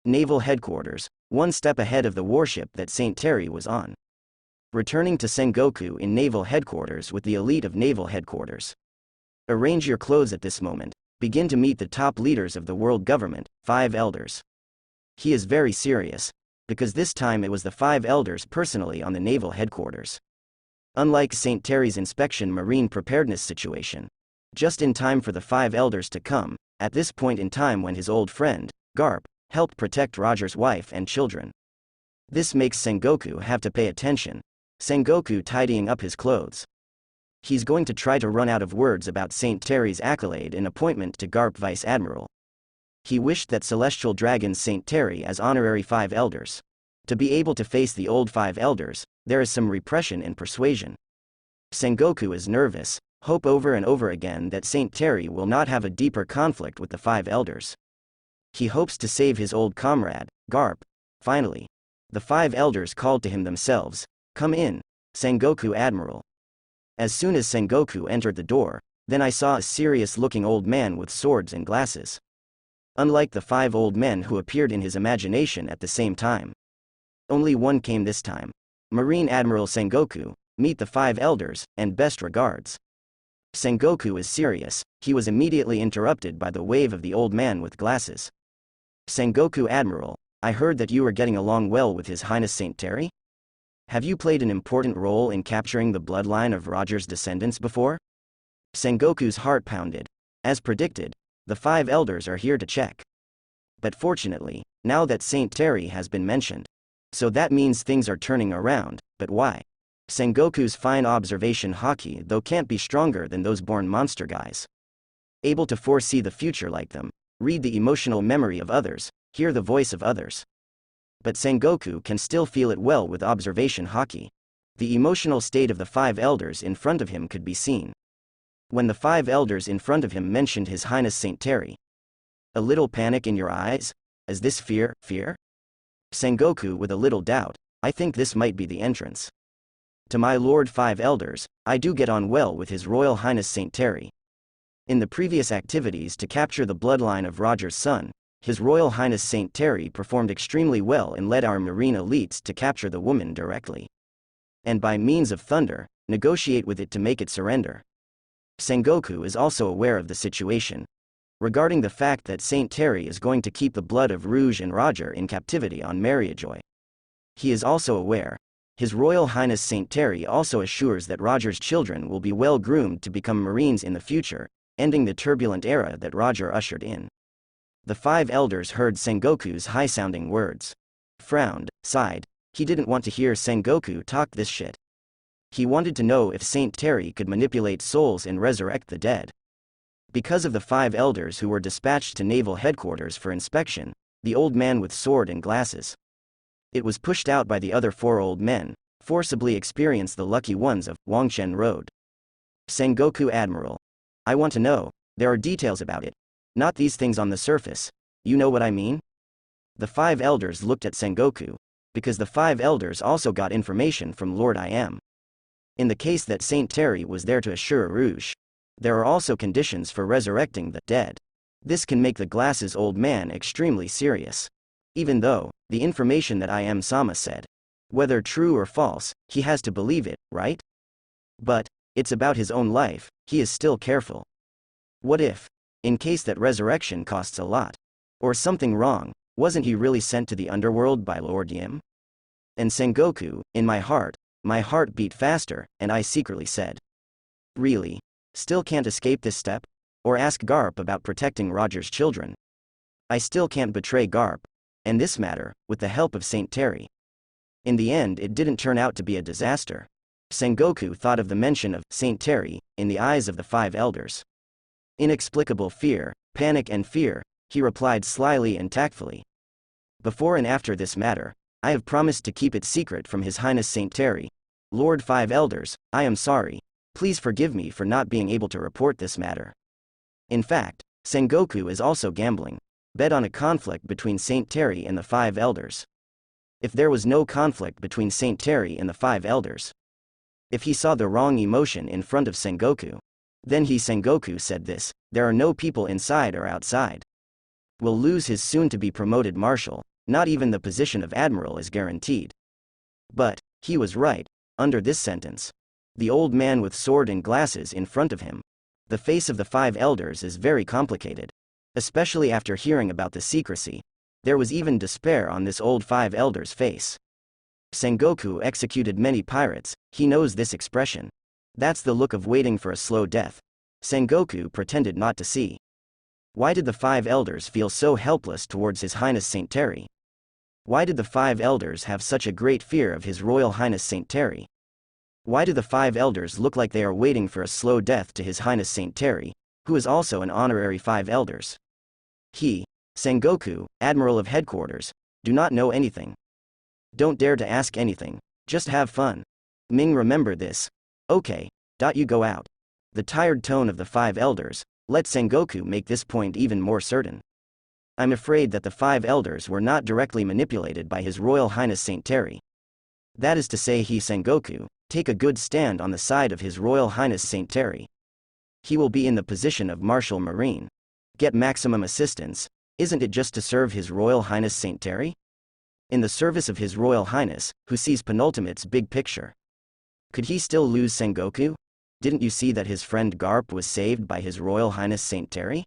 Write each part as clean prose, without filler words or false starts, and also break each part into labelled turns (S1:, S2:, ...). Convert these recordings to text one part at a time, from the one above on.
S1: Naval headquarters, one step ahead of the warship that Saint Terry was on. Returning to Sengoku in naval headquarters with the elite of naval headquarters. Arrange your clothes at this moment. Begin to meet the top leaders of the world government, 5 elders. He is very serious, because this time it was the 5 elders personally on the naval headquarters. Unlike St. Terry's inspection marine preparedness situation. Just in time for the 5 elders to come, at this point in time when his old friend, Garp, helped protect Roger's wife and children. This makes Sengoku have to pay attention. Sengoku tidying up his clothes. He's going to try to run out of words about St. Terry's accolade and appointment to Garp Vice Admiral. He wished that Celestial Dragon's St. Terry as honorary 5 elders. To be able to face the old 5 elders, there is some repression and persuasion. Sengoku is nervous, hope over and over again that St. Terry will not have a deeper conflict with the 5 elders. He hopes to save his old comrade, Garp. Finally, the 5 elders called to him themselves, "Come in, Sengoku Admiral." As soon as Sengoku entered the door, then I saw a serious-looking old man with swords and glasses. Unlike the 5 old men who appeared in his imagination at the same time. Only one came this time. Marine Admiral Sengoku, meet the 5 elders, and best regards. Sengoku is serious. He was immediately interrupted by the wave of the old man with glasses. Sengoku Admiral, I heard that you were getting along well with His Highness St. Terry? Have you played an important role in capturing the bloodline of Roger's descendants before? Sengoku's heart pounded. As predicted, the 5 elders are here to check. But fortunately, now that St. Terry has been mentioned. So that means things are turning around, but why? Sengoku's fine observation haki though can't be stronger than those born monster guys. Able to foresee the future like them, read the emotional memory of others, hear the voice of others. But Sengoku can still feel it well with observation haki. The emotional state of the 5 elders in front of him could be seen. When the 5 elders in front of him mentioned His Highness St. Terry. A little panic in your eyes? Is this fear? Sengoku with a little doubt, I think this might be the entrance. To my Lord 5 elders, I do get on well with His Royal Highness St. Terry. In the previous activities to capture the bloodline of Roger's son, His Royal Highness St. Terry performed extremely well and led our marine elites to capture the woman directly. And by means of thunder, negotiate with it to make it surrender. Sengoku is also aware of the situation. Regarding the fact that St. Terry is going to keep the blood of Rouge and Roger in captivity on Mariajoy. He is also aware. His Royal Highness St. Terry also assures that Roger's children will be well groomed to become Marines in the future, ending the turbulent era that Roger ushered in. The 5 elders heard Sengoku's high-sounding words. Frowned, sighed. He didn't want to hear Sengoku talk this shit. He wanted to know if St. Terry could manipulate souls and resurrect the dead. Because of the 5 elders who were dispatched to naval headquarters for inspection, the old man with sword and glasses. It was pushed out by the other 4 old men, forcibly experienced the lucky ones of Wangshen Road. Sengoku Admiral. I want to know, there are details about it. Not these things on the surface, you know what I mean? The 5 elders looked at Sengoku, because the 5 elders also got information from Lord I Am. In the case that St. Terry was there to assure Rouge, there are also conditions for resurrecting the dead. This can make the glasses old man extremely serious. Even though, the information that I Am Sama said, whether true or false, he has to believe it, right? But, it's about his own life, he is still careful. What if, in case that resurrection costs a lot, or something wrong, wasn't he really sent to the underworld by Lord Yim? And Sengoku, in my heart beat faster, and I secretly said, really? Still can't escape this step? Or ask Garp about protecting Roger's children? I still can't betray Garp, and this matter, with the help of St. Terry. In the end it didn't turn out to be a disaster. Sengoku thought of the mention of St. Terry in the eyes of the 5 elders. Inexplicable fear, panic and fear, he replied slyly and tactfully. Before and after this matter, I have promised to keep it secret from His Highness St. Terry. Lord 5 elders, I am sorry. Please forgive me for not being able to report this matter. In fact, Sengoku is also gambling. Bet on a conflict between St. Terry and the 5 elders. If there was no conflict between St. Terry and the 5 elders. If he saw the wrong emotion in front of Sengoku. Then Sengoku said this, there are no people inside or outside. Will lose his soon-to-be-promoted marshal, Not even the position of admiral is guaranteed. But he was right, under this sentence. The old man with sword and glasses in front of him. The face of the 5 elders is very complicated. Especially after hearing about the secrecy. There was even despair on this old 5 elders' face. Sengoku executed many pirates, he knows this expression. That's the look of waiting for a slow death. Sengoku pretended not to see. Why did the 5 elders feel so helpless towards His Highness Saint Terry? Why did the 5 elders have such a great fear of His Royal Highness Saint Terry? Why do the 5 elders look like they are waiting for a slow death to His Highness Saint Terry, who is also an honorary 5 elders? He, Sengoku, Admiral of Headquarters, do not know anything. Don't dare to ask anything, just have fun. Ming remember this. Okay. You go out. The tired tone of the 5 elders, let Sengoku make this point even more certain. I'm afraid that the 5 elders were not directly manipulated by His Royal Highness Saint Terry. That is to say he Sengoku, take a good stand on the side of His Royal Highness Saint Terry. He will be in the position of Marshal Marine. Get maximum assistance, isn't it just to serve His Royal Highness Saint Terry? In the service of His Royal Highness, who sees penultimate's big picture. Could he still lose Sengoku? Didn't you see that his friend Garp was saved by His Royal Highness Saint Terry?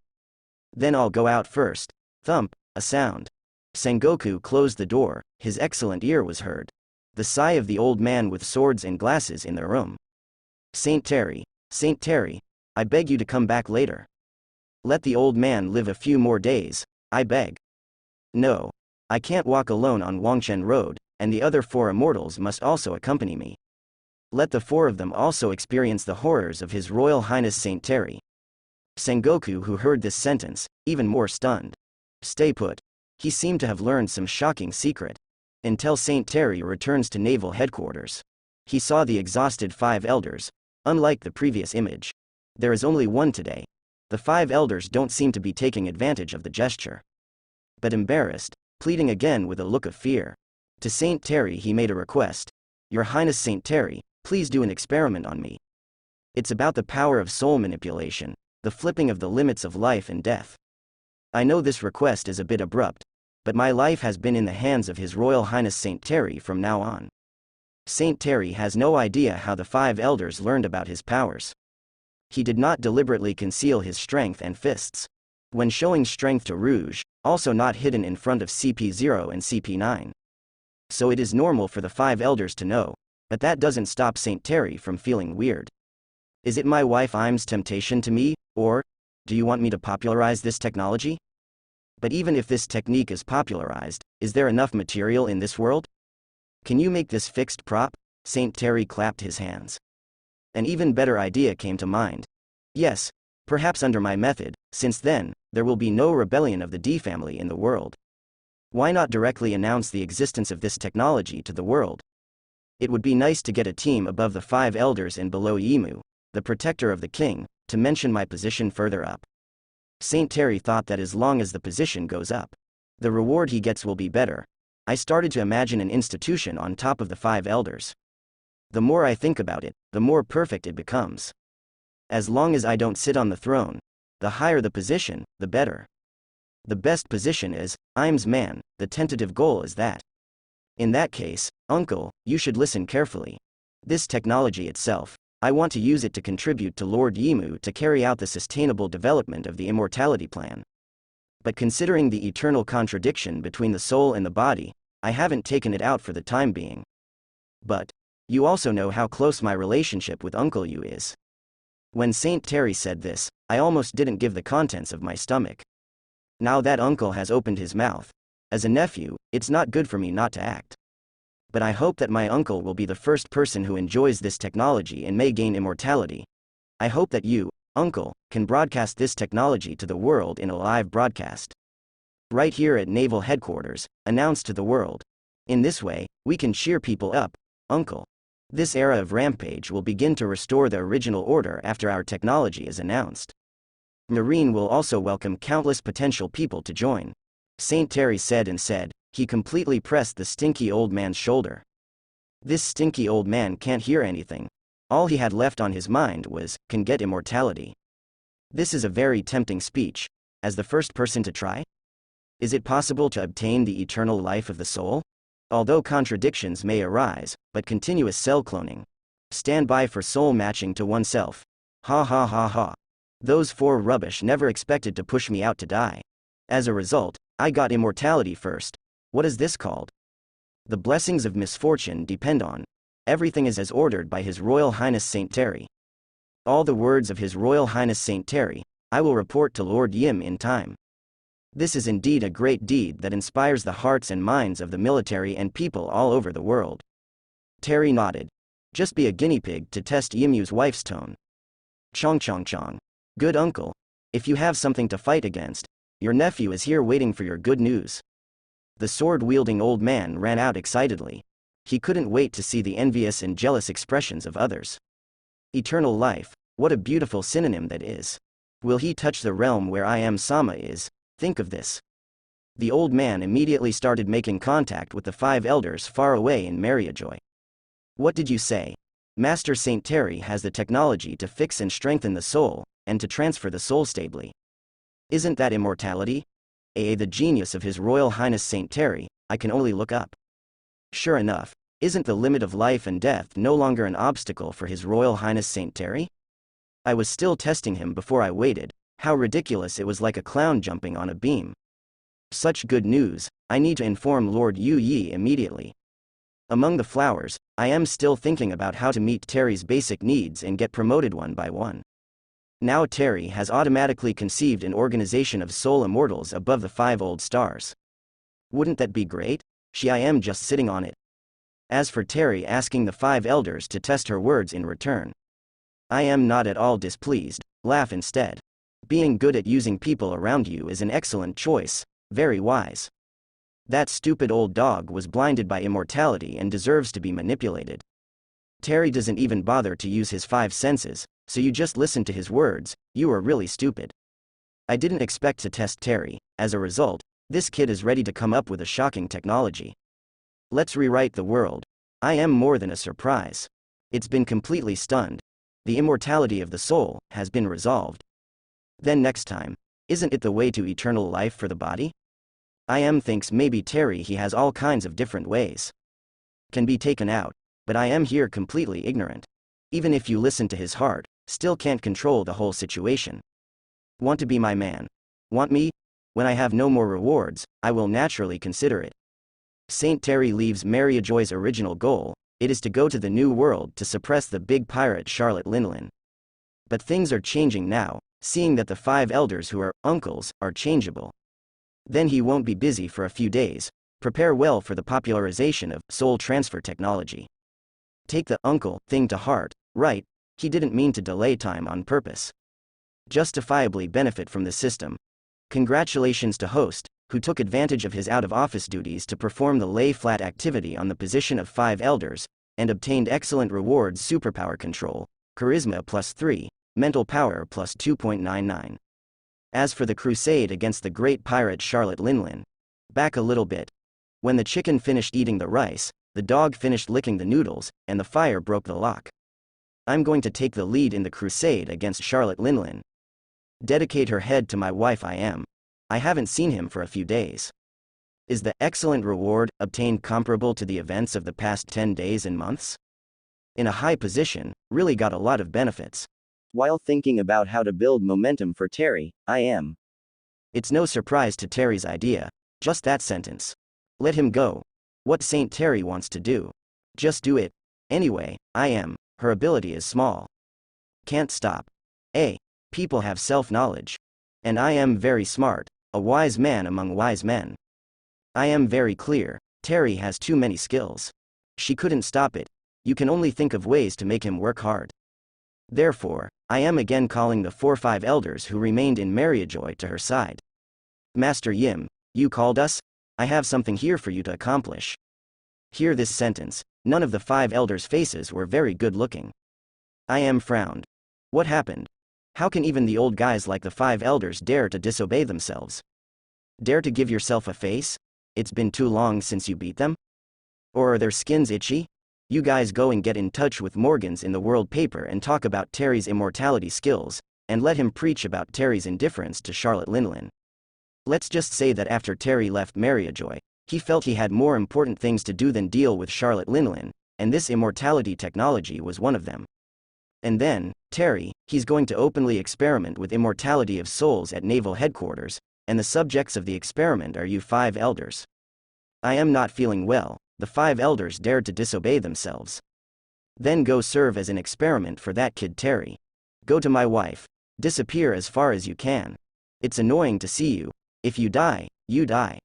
S1: Then I'll go out first. Thump, a sound. Sengoku closed the door, his excellent ear was heard. The sigh of the old man with swords and glasses in the room. Saint Terry, I beg you to come back later. Let the old man live a few more days, I beg. No. I can't walk alone on Wangchen Road, and the other 4 immortals must also accompany me. Let the 4 of them also experience the horrors of His Royal Highness Saint Terry. Sengoku, who heard this sentence, even more stunned. Stay put. He seemed to have learned some shocking secret. Until Saint Terry returns to naval headquarters. He saw the exhausted 5 elders. Unlike the previous image. There is only one today. The 5 elders don't seem to be taking advantage of the gesture. But embarrassed, pleading again with a look of fear. To Saint Terry he made a request. Your Highness Saint Terry, please do an experiment on me. It's about the power of soul manipulation, the flipping of the limits of life and death. I know this request is a bit abrupt, but my life has been in the hands of His Royal Highness Saint Terry from now on. Saint Terry has no idea how the 5 elders learned about his powers. He did not deliberately conceal his strength and fists. When showing strength to Rouge, also not hidden in front of CP0 and CP9. So it is normal for the 5 elders to know, but that doesn't stop Saint Terry from feeling weird. Is it my wife Im's temptation to me, or do you want me to popularize this technology? But even if this technique is popularized, is there enough material in this world? Can you make this fixed prop? Saint Terry clapped his hands. An even better idea came to mind. Yes, perhaps under my method, since then, there will be no rebellion of the D family in the world. Why not directly announce the existence of this technology to the world? It would be nice to get a team above the 5 elders and below Yimu, the protector of the king, to mention my position further up. Saint Terry thought that as long as the position goes up, the reward he gets will be better. I started to imagine an institution on top of the 5 elders. The more I think about it, the more perfect it becomes. As long as I don't sit on the throne, the higher the position, the better. The best position is, Im's man, the tentative goal is that. In that case, uncle, you should listen carefully. This technology itself, I want to use it to contribute to Lord Yimu to carry out the sustainable development of the immortality plan. But considering the eternal contradiction between the soul and the body, I haven't taken it out for the time being. But you also know how close my relationship with Uncle Yu is. When Saint Terry said this, I almost didn't give the contents of my stomach. Now that uncle has opened his mouth. As a nephew, it's not good for me not to act. But I hope that my uncle will be the first person who enjoys this technology and may gain immortality. I hope that you, uncle, can broadcast this technology to the world in a live broadcast. Right here at Naval Headquarters, announced to the world. In this way, we can cheer people up, uncle. This era of rampage will begin to restore the original order after our technology is announced. Marine will also welcome countless potential people to join. Saint Terry said and said, he completely pressed the stinky old man's shoulder. This stinky old man can't hear anything. All he had left on his mind was, can get immortality. This is a very tempting speech. As the first person to try? Is it possible to obtain the eternal life of the soul? Although contradictions may arise, but continuous cell cloning. Stand by for soul matching to oneself. Ha ha ha ha. Those four rubbish never expected to push me out to die. As a result, I got immortality first. What is this called? The blessings of misfortune depend on. Everything is as ordered by His Royal Highness Saint Terry. All the words of His Royal Highness Saint Terry, I will report to Lord Yim in time. This is indeed a great deed that inspires the hearts and minds of the military and people all over the world. Terry nodded. Just be a guinea pig to test Yimu's wife's tone. Chong chong chong. Good uncle. If you have something to fight against, your nephew is here waiting for your good news. The sword-wielding old man ran out excitedly. He couldn't wait to see the envious and jealous expressions of others. Eternal life, what a beautiful synonym that is. Will he touch the realm where I am Sama is? Think of this. The old man immediately started making contact with the five elders far away in Mariajoy. What did you say? Master Saint Terry has the technology to fix and strengthen the soul, and to transfer the soul stably. Isn't that immortality? The genius of His Royal Highness Saint Terry, I can only look up. Sure enough, isn't the limit of life and death no longer an obstacle for His Royal Highness Saint Terry? I was still testing him before I waited. How ridiculous, it was like a clown jumping on a beam. Such good news, I need to inform Lord Yu Yi immediately. Among the flowers, I am still thinking about how to meet Terry's basic needs and get promoted one by one. Now Terry has automatically conceived an organization of soul immortals above the 5 old stars. Wouldn't that be great? I am just sitting on it. As for Terry asking the 5 elders to test her words in return, I am not at all displeased. Laugh instead. Being good at using people around you is an excellent choice, very wise. That stupid old dog was blinded by immortality and deserves to be manipulated. Terry doesn't even bother to use his 5 senses, so you just listen to his words. You are really stupid. I didn't expect to test Terry. As a result, this kid is ready to come up with a shocking technology. Let's rewrite the world. I am more than a surprise. It's been completely stunned. The immortality of the soul has been resolved. Then next time, isn't it the way to eternal life for the body? I am thinks maybe Terry he has all kinds of different ways. Can be taken out, but I am here completely ignorant. Even if you listen to his heart, still can't control the whole situation. Want to be my man? Want me? When I have no more rewards, I will naturally consider it. Saint Terry leaves Mariajoy's original goal, it is to go to the New World to suppress the big pirate Charlotte Linlin. But things are changing now, seeing that the 5 elders who are uncles are changeable. Then he won't be busy for a few days. Prepare well for the popularization of soul transfer technology. Take the uncle thing to heart, right? He didn't mean to delay time on purpose. Justifiably benefit from the system. Congratulations to host, who took advantage of his out-of-office duties to perform the lay-flat activity on the position of 5 elders, and obtained excellent rewards: superpower control, charisma +3, mental power +2.99. As for the crusade against the great pirate Charlotte Linlin, back a little bit. When the chicken finished eating the rice, the dog finished licking the noodles, and the fire broke the lock. I'm going to take the lead in the crusade against Charlotte Linlin. Dedicate her head to my wife. I haven't seen him for a few days. Is the excellent reward obtained comparable to the events of the past 10 days and months? In a high position, really got a lot of benefits. While thinking about how to build momentum for Terry, It's no surprise to Terry's idea, just that sentence. Let him go. What Saint Terry wants to do. Just do it. Anyway, her ability is small. Can't stop. People have self-knowledge. And I am very smart, a wise man among wise men. I am very clear, Terry has too many skills. She couldn't stop it. You can only think of ways to make him work hard. Therefore, I am again calling the 4-5 elders who remained in Mariajoy to her side. Master Yim, you called us? I have something here for you to accomplish. Hear this sentence. None of the 5 elders' faces were very good looking. I frowned. What happened? How can even the old guys like the 5 elders dare to disobey themselves? Dare to give yourself a face? It's been too long since you beat them? Or are their skins itchy? You guys go and get in touch with Morgans in the World paper and talk about Terry's immortality skills, and let him preach about Terry's indifference to Charlotte Linlin. Let's just say that after Terry left Mariajoy, he felt he had more important things to do than deal with Charlotte Linlin, and this immortality technology was one of them. And then, Terry, he's going to openly experiment with immortality of souls at Naval Headquarters, and the subjects of the experiment are you 5 elders. I am not feeling well, the 5 elders dared to disobey themselves. Then go serve as an experiment for that kid Terry. Go to my wife. Disappear as far as you can. It's annoying to see you. If you die, you die.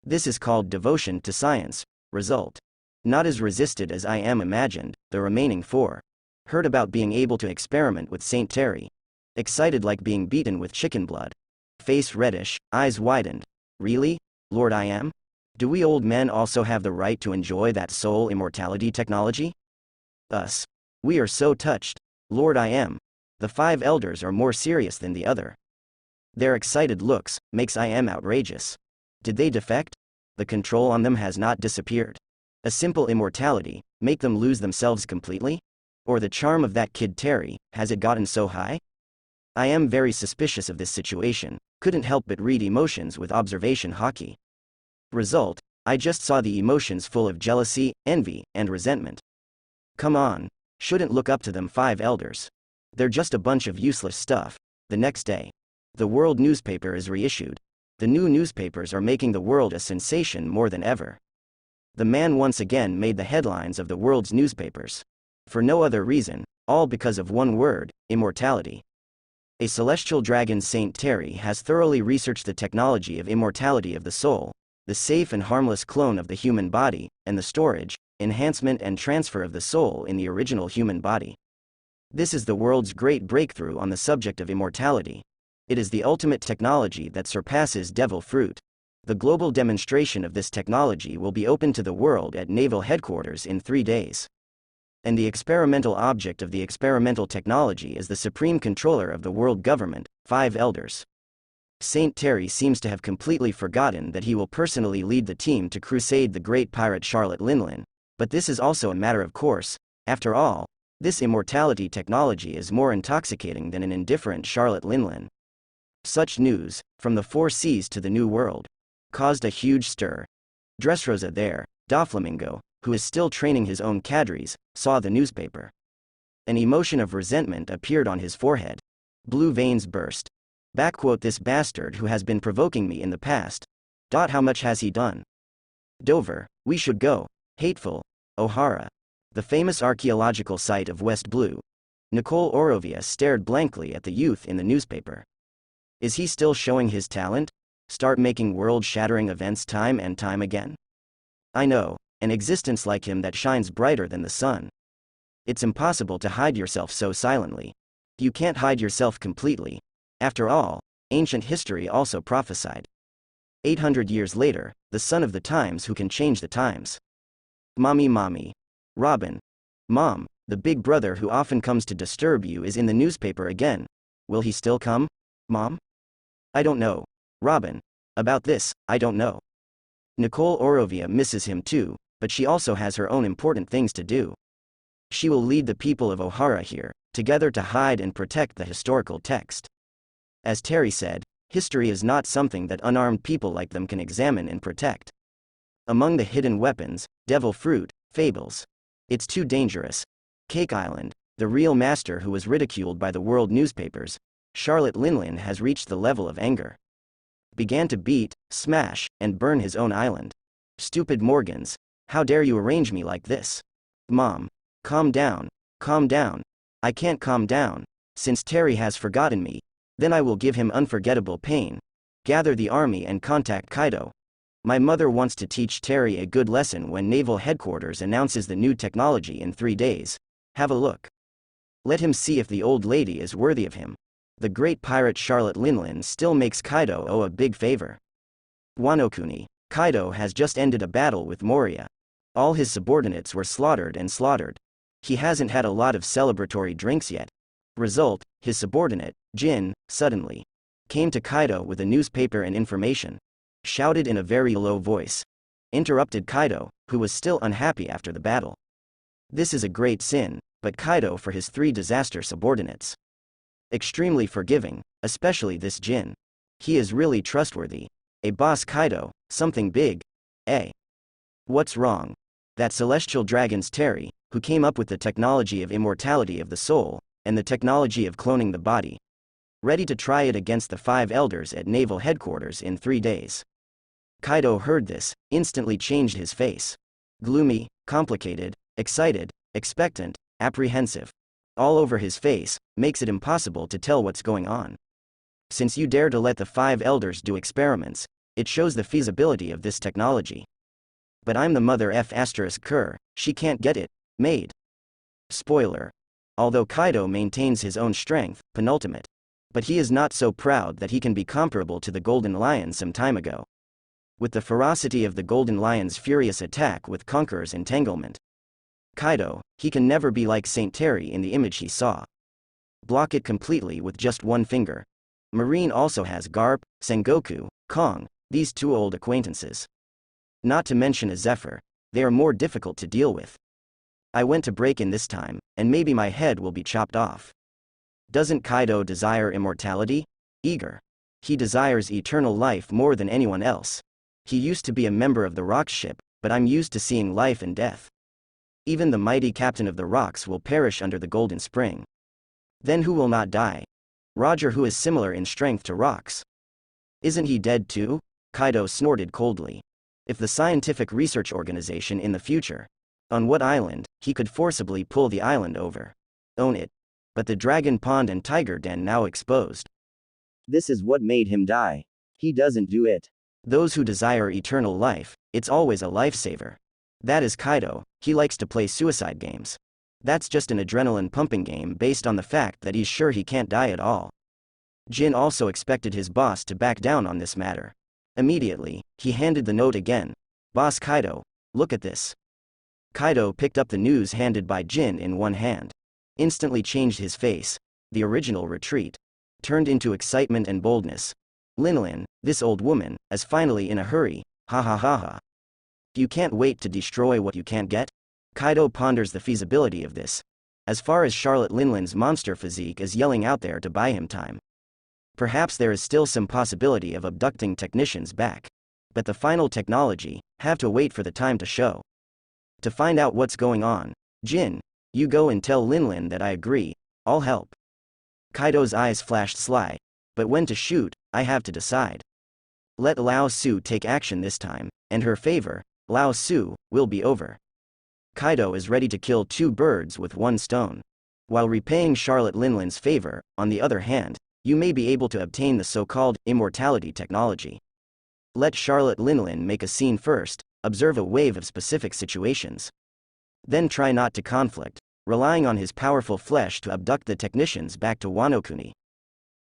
S1: This is called devotion to science. Result. Not as resisted as I am imagined, the remaining 4. Heard about being able to experiment with Saint Terry. Excited like being beaten with chicken blood. Face reddish, eyes widened. Really? Lord I am? Do we old men also have the right to enjoy that soul immortality technology? Us. We are so touched. Lord I am. The 5 elders are more serious than the other. Their excited looks makes I am outrageous. Did they defect? The control on them has not disappeared. A simple immortality, make them lose themselves completely? Or the charm of that kid Terry, has it gotten so high? I am very suspicious of this situation, couldn't help but read emotions with observation hockey. Result, I just saw the emotions full of jealousy, envy, and resentment. Come on, shouldn't look up to them 5 elders. They're just a bunch of useless stuff. The next day, the world newspaper is reissued. The new newspapers are making the world a sensation more than ever. The man once again made the headlines of the world's newspapers. For no other reason, all because of one word, immortality. A celestial dragon Saint Terry has thoroughly researched the technology of immortality of the soul, the safe and harmless clone of the human body, and the storage, enhancement and transfer of the soul in the original human body. This is the world's great breakthrough on the subject of immortality. It is the ultimate technology that surpasses devil fruit. The global demonstration of this technology will be open to the world at Naval Headquarters in 3 days. And the experimental object of the experimental technology is the supreme controller of the world government, 5 elders. Saint Terry seems to have completely forgotten that he will personally lead the team to crusade the great pirate Charlotte Linlin, but this is also a matter of course. After all, this immortality technology is more intoxicating than an indifferent Charlotte Linlin. Such news, from the 4 seas to the New World, caused a huge stir. Dressrosa there, Doflamingo, who is still training his own cadres, saw the newspaper. An emotion of resentment appeared on his forehead. Blue veins burst. This bastard who has been provoking me in the past. How much has he done? Dover, we should go. Hateful. O'Hara. The famous archaeological site of West Blue. Nicole Orovia stared blankly at the youth in the newspaper. Is he still showing his talent? Start making world-shattering events time and time again? I know, an existence like him that shines brighter than the sun. It's impossible to hide yourself so silently. You can't hide yourself completely. After all, ancient history also prophesied. 800 years later, the son of the times who can change the times. Mommy. Robin. Mom, the big brother who often comes to disturb you is in the newspaper again. Will he still come? Mom? I don't know. Robin. About this, I don't know. Nicole Orovia misses him too, but she also has her own important things to do. She will lead the people of O'Hara here, together to hide and protect the historical text. As Terry said, history is not something that unarmed people like them can examine and protect. Among the hidden weapons, devil fruit, fables. It's too dangerous. Cake Island, the real master who was ridiculed by the world newspapers, Charlotte Linlin has reached the level of anger. Began to beat, smash, and burn his own island. Stupid Morgans, how dare you arrange me like this? Mom, calm down, calm down. I can't calm down. Since Terry has forgotten me, then I will give him unforgettable pain. Gather the army and contact Kaido. My mother wants to teach Terry a good lesson when Naval Headquarters announces the new technology in 3 days. Have a look. Let him see if the old lady is worthy of him. The great pirate Charlotte Linlin still makes Kaido owe a big favor. Wanokuni, Kaido has just ended a battle with Moria. All his subordinates were slaughtered and slaughtered. He hasn't had a lot of celebratory drinks yet. Result, his subordinate, Jhin, suddenly came to Kaido with a newspaper and information. Shouted in a very low voice. Interrupted Kaido, who was still unhappy after the battle. This is a great sin, but Kaido for his 3 disaster subordinates. Extremely forgiving, especially this Jhin. He is really trustworthy. A boss Kaido, something big. What's wrong? That celestial dragon's Terry, who came up with the technology of immortality of the soul, and the technology of cloning the body. Ready to try it against the 5 elders at naval headquarters in 3 days. Kaido heard this, instantly changed his face. Gloomy, complicated, excited, expectant, apprehensive. All over his face, makes it impossible to tell what's going on. Since you dare to let the 5 elders do experiments, it shows the feasibility of this technology. But I'm the mother F***, she can't get it made. Spoiler. Although Kaido maintains his own strength, penultimate. But he is not so proud that he can be comparable to the Golden Lion some time ago. With the ferocity of the Golden Lion's furious attack with Conqueror's entanglement. Kaido, he can never be like Saint Terry in the image he saw. Block it completely with just one finger. Marine also has Garp, Sengoku, Kuang, these 2 old acquaintances. Not to mention a Zephyr, they are more difficult to deal with. I went to break in this time, and maybe my head will be chopped off. Doesn't Kaido desire immortality? Eager. He desires eternal life more than anyone else. He used to be a member of the Rock ship, but I'm used to seeing life and death. Even the mighty captain of the Rocks will perish under the Golden Spring. Then who will not die? Roger, who is similar in strength to Rocks. Isn't he dead too? Kaido snorted coldly. If the scientific research organization in the future, on what island, he could forcibly pull the island over. Own it. But the Dragon Pond and Tiger Den now exposed. This is what made him die. He doesn't do it. Those who desire eternal life, it's always a lifesaver. That is Kaido, he likes to play suicide games. That's just an adrenaline pumping game based on the fact that he's sure he can't die at all. Jhin also expected his boss to back down on this matter. Immediately, he handed the note again. Boss Kaido, look at this. Kaido picked up the news handed by Jhin in one hand. Instantly changed his face. The original retreat turned into excitement and boldness. Linlin, this old woman, is finally in a hurry, ha ha ha ha. You can't wait to destroy what you can't get? Kaido ponders the feasibility of this. As far as Charlotte Linlin's monster physique is yelling out there to buy him time. Perhaps there is still some possibility of abducting technicians back. But the final technology, have to wait for the time to show. To find out what's going on, Jhin, you go and tell Linlin that I agree, I'll help. Kaido's eyes flashed sly. But when to shoot, I have to decide. Let Lao Su take action this time, and her favor, Lao Su, will be over. Kaido is ready to kill 2 birds with 1 stone. While repaying Charlotte Linlin's favor, on the other hand, you may be able to obtain the so-called immortality technology. Let Charlotte Linlin make a scene first, observe a wave of specific situations. Then try not to conflict, relying on his powerful flesh to abduct the technicians back to Wano Kuni.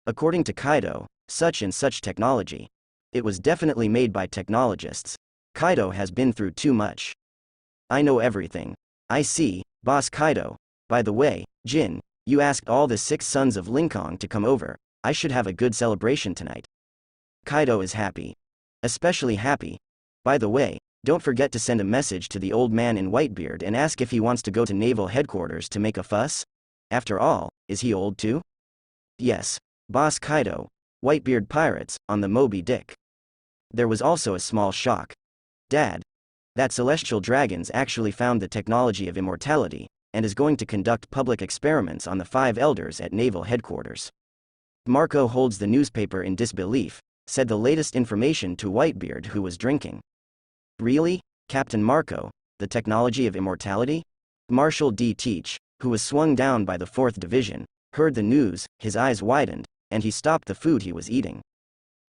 S1: According to Kaido, such and such technology. It was definitely made by technologists. Kaido has been through too much. I know everything. I see, Boss Kaido. By the way, Jhin, you asked all the 6 sons of Lincoln to come over. I should have a good celebration tonight. Kaido is happy. Especially happy. By the way, don't forget to send a message to the old man in Whitebeard and ask if he wants to go to naval headquarters to make a fuss? After all, is he old too? Yes, Boss Kaido. Whitebeard pirates, on the Moby Dick. There was also a small shock. Dad. That celestial dragons actually found the technology of immortality, and is going to conduct public experiments on the 5 elders at naval headquarters. Marco holds the newspaper in disbelief, said the latest information to Whitebeard, who was drinking. Really, Captain Marco, the technology of immortality? Marshal D. Teach, who was swung down by the 4th Division, heard the news, his eyes widened, and he stopped the food he was eating.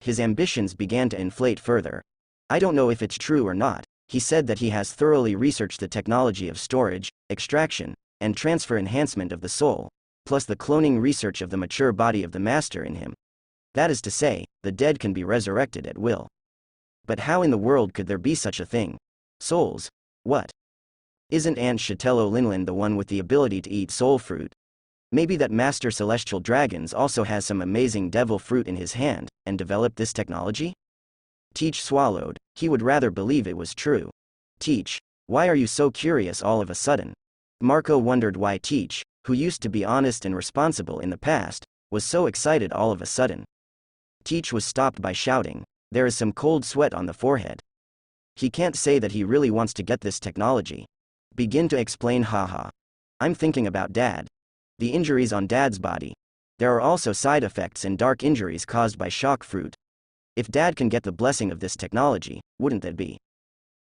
S1: His ambitions began to inflate further. I don't know if it's true or not. He said that he has thoroughly researched the technology of storage, extraction, and transfer enhancement of the soul, plus the cloning research of the mature body of the master in him. That is to say, the dead can be resurrected at will. But how in the world could there be such a thing? Souls? What? Isn't Aunt Shatello Linlin the one with the ability to eat soul fruit? Maybe that Master Celestial Dragons also has some amazing devil fruit in his hand, and developed this technology? Teach swallowed. He would rather believe it was true. Teach, why are you so curious all of a sudden? Marco wondered why Teach, who used to be honest and responsible in the past, was so excited all of a sudden. Teach was stopped by shouting. There is some cold sweat on the forehead. He can't say that he really wants to get this technology. Begin to explain, haha. I'm thinking about Dad. The injuries on Dad's body. There are also side effects and dark injuries caused by shock fruit. If Dad can get the blessing of this technology, wouldn't that be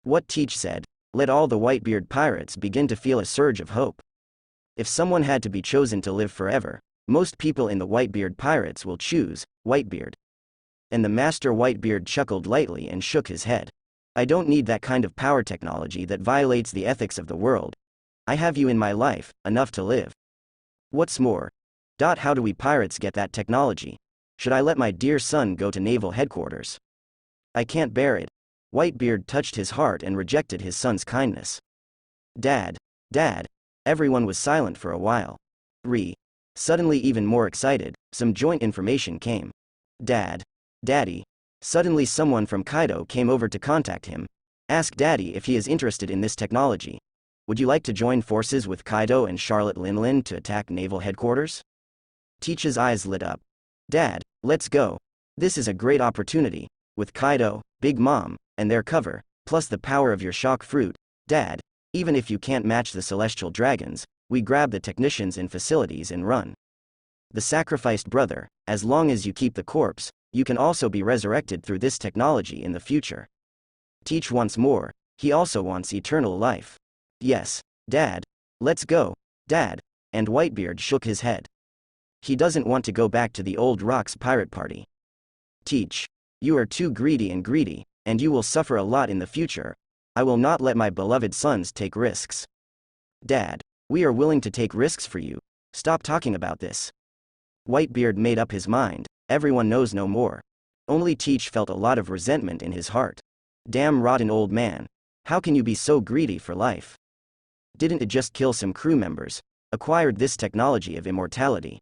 S1: what Teach said? Let all the Whitebeard pirates begin to feel a surge of hope. If someone had to be chosen to live forever, most people in the Whitebeard pirates will choose Whitebeard. And the Master Whitebeard chuckled lightly and shook his head. I don't need that kind of power technology that violates the ethics of the world. I have you in my life, enough to live. What's more? How do we pirates get that technology? Should I let my dear son go to naval headquarters? I can't bear it. Whitebeard touched his heart and rejected his son's kindness. Dad. Everyone was silent for a while. Suddenly even more excited, some joint information came. Daddy. Suddenly someone from Kaido came over to contact him. Ask Daddy if he is interested in this technology. Would you like to join forces with Kaido and Charlotte Linlin to attack naval headquarters? Teach's eyes lit up. Dad, let's go. This is a great opportunity. With Kaido, Big Mom, and their cover, plus the power of your shock fruit, Dad, even if you can't match the celestial dragons, we grab the technicians and facilities and run. The sacrificed brother, as long as you keep the corpse, you can also be resurrected through this technology in the future. Teach wants more, he also wants eternal life. Yes, Dad. Let's go, Dad. And Whitebeard shook his head. He doesn't want to go back to the old Rocks pirate party. Teach. You are too greedy, and you will suffer a lot in the future. I will not let my beloved sons take risks. Dad. We are willing to take risks for you. Stop talking about this. Whitebeard made up his mind. Everyone knows no more. Only Teach felt a lot of resentment in his heart. Damn rotten old man. How can you be so greedy for life? Didn't it just kill some crew members? Acquired this technology of immortality.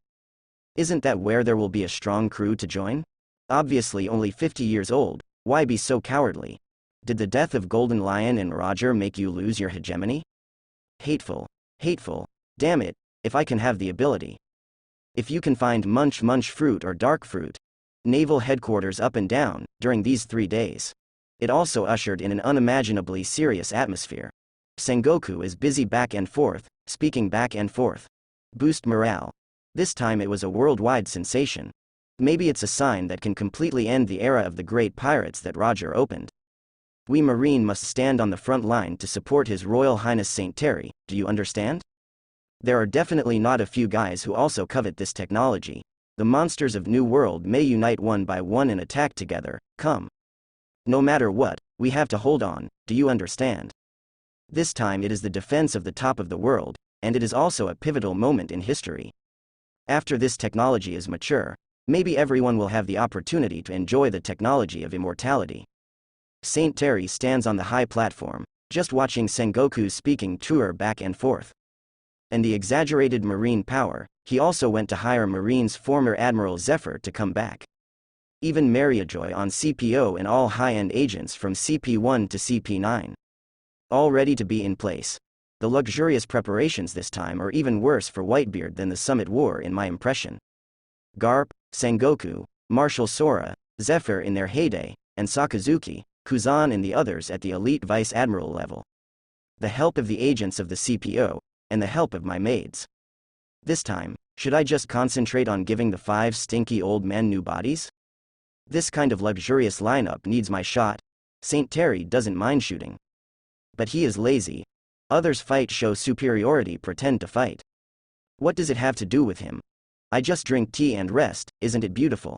S1: Isn't that where there will be a strong crew to join? Obviously only 50 years old, why be so cowardly? Did the death of Golden Lion and Roger make you lose your hegemony? Hateful. Damn it, if I can have the ability. If you can find munch fruit or dark fruit. Naval headquarters up and down, during these 3 days. It also ushered in an unimaginably serious atmosphere. Sengoku is busy back and forth, speaking back and forth. Boost morale. This time it was a worldwide sensation. Maybe it's a sign that can completely end the era of the great pirates that Roger opened. We Marine must stand on the front line to support His Royal Highness Saint Terry, do you understand? There are definitely not a few guys who also covet this technology. The monsters of New World may unite one by one and attack together, come. No matter what, we have to hold on, do you understand? This time it is the defense of the top of the world, and it is also a pivotal moment in history. After this technology is mature, maybe everyone will have the opportunity to enjoy the technology of immortality. Saint Terry stands on the high platform, just watching Sengoku's speaking tour back and forth. And the exaggerated marine power, he also went to hire Marine's former Admiral Zephyr to come back. Even Mariajoy on CPO and all high-end agents from CP1 to CP9. All ready to be in place. The luxurious preparations this time are even worse for Whitebeard than the Summit War in my impression. Garp, Sengoku, Marshal Sora, Zephyr in their heyday, and Sakazuki, Kuzan and the others at the elite Vice Admiral level. The help of the agents of the CPO, and the help of my maids. This time, should I just concentrate on giving the 5 stinky old men new bodies? This kind of luxurious lineup needs my shot. Saint Terry doesn't mind shooting. But he is lazy. Others fight, show superiority, pretend to fight. What does it have to do with him? I just drink tea and rest, isn't it beautiful?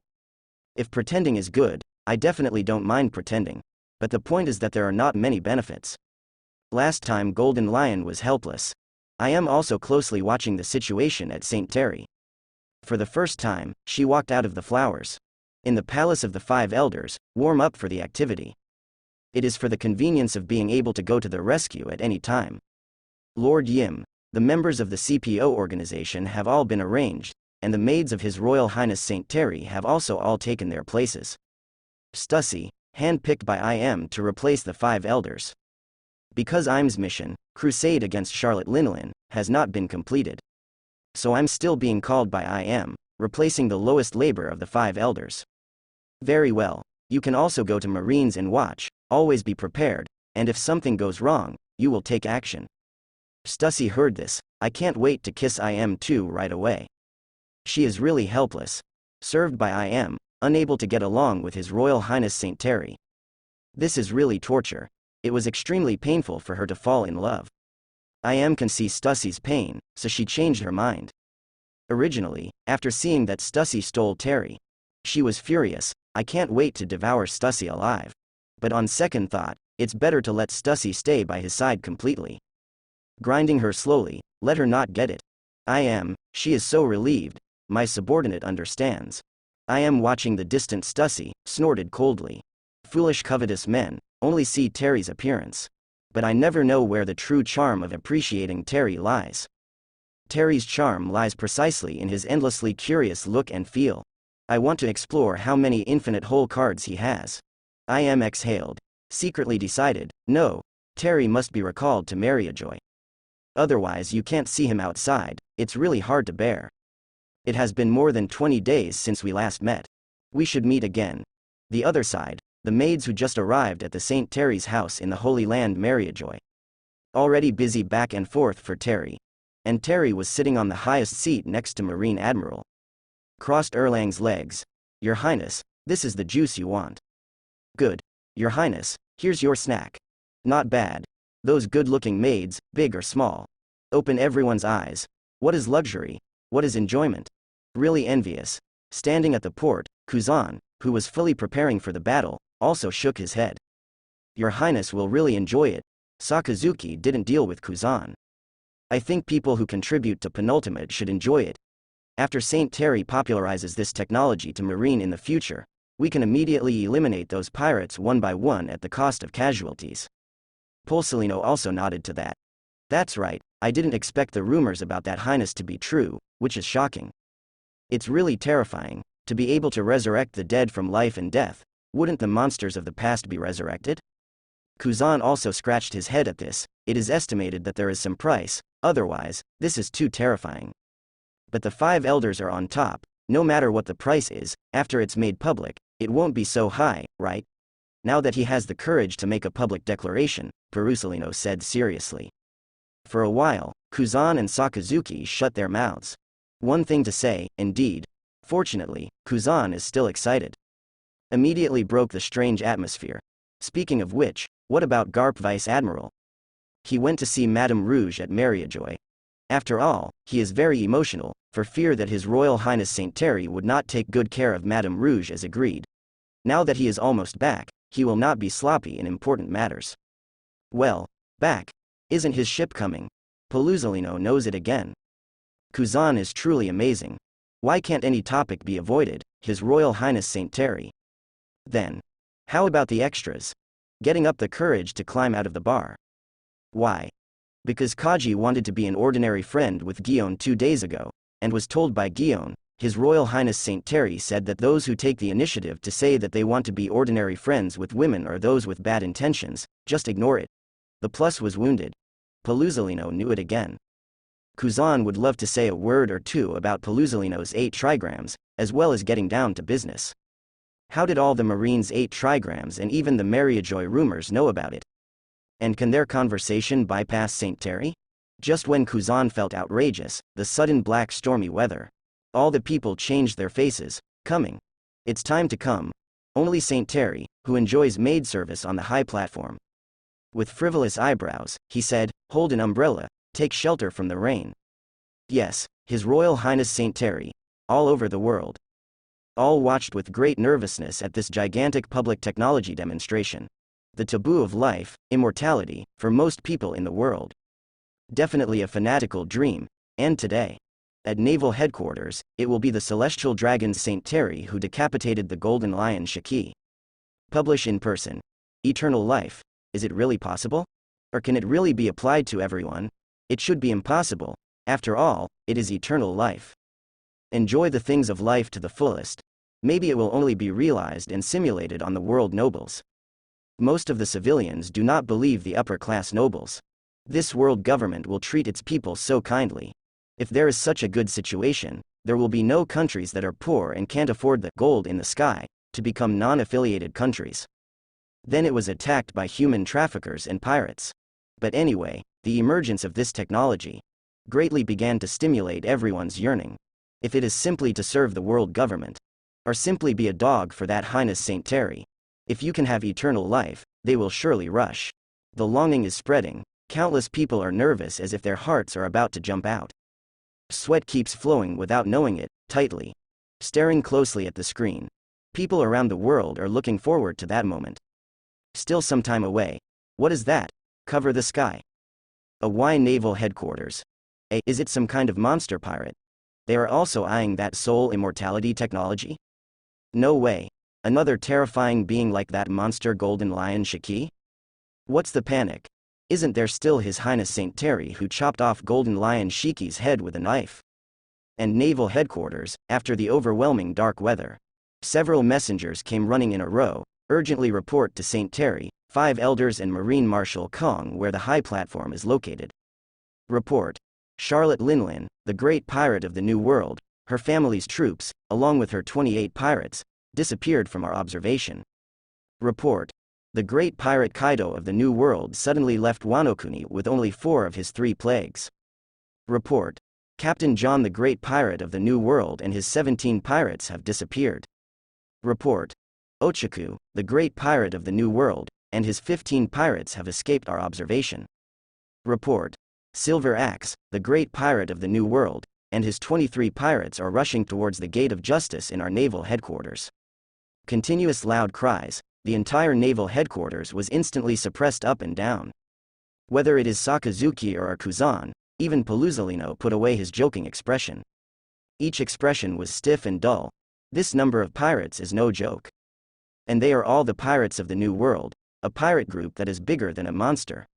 S1: If pretending is good, I definitely don't mind pretending. But the point is that there are not many benefits. Last time Golden Lion was helpless. I am also closely watching the situation at Saint Terry. For the first time, she walked out of the flowers. In the Palace of the 5 Elders, warm up for the activity. It is for the convenience of being able to go to the rescue at any time. Lord Yim, the members of the CPO organization have all been arranged, and the maids of His Royal Highness Saint Terry have also all taken their places. Stussy, hand-picked by IM to replace the 5 Elders. Because IM's mission, Crusade against Charlotte Linlin, has not been completed. So I'm still being called by IM, replacing the lowest labor of the 5 Elders. Very well. You can also go to Marines and watch, always be prepared, and if something goes wrong, you will take action. Stussy heard this. I can't wait to kiss IM too right away. She is really helpless. Served by IM, unable to get along with His Royal Highness Saint Terry. This is really torture. It was extremely painful for her to fall in love. IM can see Stussy's pain, so she changed her mind. Originally, after seeing that Stussy stole Terry, she was furious. I can't wait to devour Stussy alive. But on second thought, it's better to let Stussy stay by his side completely. Grinding her slowly, let her not get it. She is so relieved. My subordinate understands. I am watching the distant Stussy, snorted coldly. Foolish covetous men, only see Terry's appearance. But I never know where the true charm of appreciating Terry lies. Terry's charm lies precisely in his endlessly curious look and feel. I want to explore how many infinite hole cards he has. IM exhaled. Secretly decided, no, Terry must be recalled to Mariojoy. Otherwise you can't see him outside, it's really hard to bear. It has been more than 20 days since we last met. We should meet again. The other side, the maids who just arrived at the St. Terry's house in the Holy Land Mariojoy. Already busy back and forth for Terry. And Terry was sitting on the highest seat next to Marine Admiral. Crossed Erlang's legs. Your Highness, this is the juice you want. Good. Your Highness, here's your snack. Not bad. Those good-looking maids, big or small. Open everyone's eyes. What is luxury? What is enjoyment? Really envious. Standing at the port, Kuzan, who was fully preparing for the battle, also shook his head. Your Highness will really enjoy it. Sakazuki didn't deal with Kuzan. I think people who contribute to penultimate should enjoy it. After St. Terry popularizes this technology to Marine in the future, we can immediately eliminate those pirates one by one at the cost of casualties. Pulsolino also nodded to that. That's right, I didn't expect the rumors about that Highness to be true, which is shocking. It's really terrifying, to be able to resurrect the dead from life and death. Wouldn't the monsters of the past be resurrected? Kuzan also scratched his head at this. It is estimated that there is some price, otherwise, this is too terrifying. But the 5 elders are on top. No matter what the price is, after it's made public, it won't be so high, right? Now that he has the courage to make a public declaration, Perusolino said seriously. For a while, Kuzan and Sakazuki shut their mouths. One thing to say, indeed. Fortunately, Kuzan is still excited. Immediately broke the strange atmosphere. Speaking of which, what about Garp Vice Admiral? He went to see Madame Rouge at Mariojoy. After all, he is very emotional, for fear that His Royal Highness Saint Terry would not take good care of Madame Rouge as agreed. Now that he is almost back, he will not be sloppy in important matters. Well, back. Isn't his ship coming? Pelusolino knows it again. Kuzan is truly amazing. Why can't any topic be avoided? His Royal Highness Saint Terry. Then, how about the extras? Getting up the courage to climb out of the bar. Why? Because Kaji wanted to be an ordinary friend with Gion 2 days ago, and was told by Gion, His Royal Highness Saint Terry said that those who take the initiative to say that they want to be ordinary friends with women are those with bad intentions, just ignore it. The plus was wounded. Pelusolino knew it again. Kuzan would love to say a word or two about Pelusolino's 8 trigrams, as well as getting down to business. How did all the Marines' 8 trigrams and even the Mariojoy rumors know about it? And can their conversation bypass St. Terry? Just when Kuzan felt outrageous, the sudden black stormy weather. All the people changed their faces. Coming. It's time to come. Only St. Terry, who enjoys maid service on the high platform. With frivolous eyebrows, he said, hold an umbrella, take shelter from the rain. Yes, His Royal Highness St. Terry. All over the world. All watched with great nervousness at this gigantic public technology demonstration. The taboo of life, immortality, for most people in the world. Definitely a fanatical dream, and today. At Naval Headquarters, it will be the Celestial Dragons St. Terry who decapitated the Golden Lion Shiki. Publish in person. Eternal life. Is it really possible? Or can it really be applied to everyone? It should be impossible. After all, it is eternal life. Enjoy the things of life to the fullest. Maybe it will only be realized and simulated on the world nobles. Most of the civilians do not believe the upper-class nobles. This world government will treat its people so kindly. If there is such a good situation, there will be no countries that are poor and can't afford the gold in the sky, to become non-affiliated countries. Then it was attacked by human traffickers and pirates. But anyway, the emergence of this technology greatly began to stimulate everyone's yearning. If it is simply to serve the world government, or simply be a dog for that Highness Saint Terry, if you can have eternal life, they will surely rush. The longing is spreading, countless people are nervous as if their hearts are about to jump out. Sweat keeps flowing without knowing it, tightly. Staring closely at the screen. People around the world are looking forward to that moment. Still some time away. What is that? Cover the sky. A Y naval headquarters. Is it some kind of monster pirate? They are also eyeing that soul immortality technology? No way. Another terrifying being like that monster golden lion Shiki? What's the panic? Isn't there still His Highness Saint Terry who chopped off golden lion Shiki's head with a knife? And naval headquarters, after the overwhelming dark weather. Several messengers came running in a row, urgently report to Saint Terry, 5 elders and Marine Marshal Kuang where the high platform is located. Report. Charlotte Linlin, the great pirate of the New World, her family's troops, along with her 28 pirates, disappeared from our observation. Report. The great pirate Kaido of the New World suddenly left Wano-kuni with only 4 of his 3 plagues. Report. Captain John the great pirate of the New World and his 17 pirates have disappeared. Report. Ochaku, the great pirate of the New World, and his 15 pirates have escaped our observation. Report. Silver Axe, the great pirate of the New World, and his 23 pirates are rushing towards the Gate of Justice in our naval headquarters. Continuous loud cries, the entire naval headquarters was instantly suppressed up and down. Whether it is Sakazuki or Kuzan, even Paluzolino put away his joking expression. Each expression was stiff and dull. This number of pirates is no joke. And they are all the pirates of the New World, a pirate group that is bigger than a monster.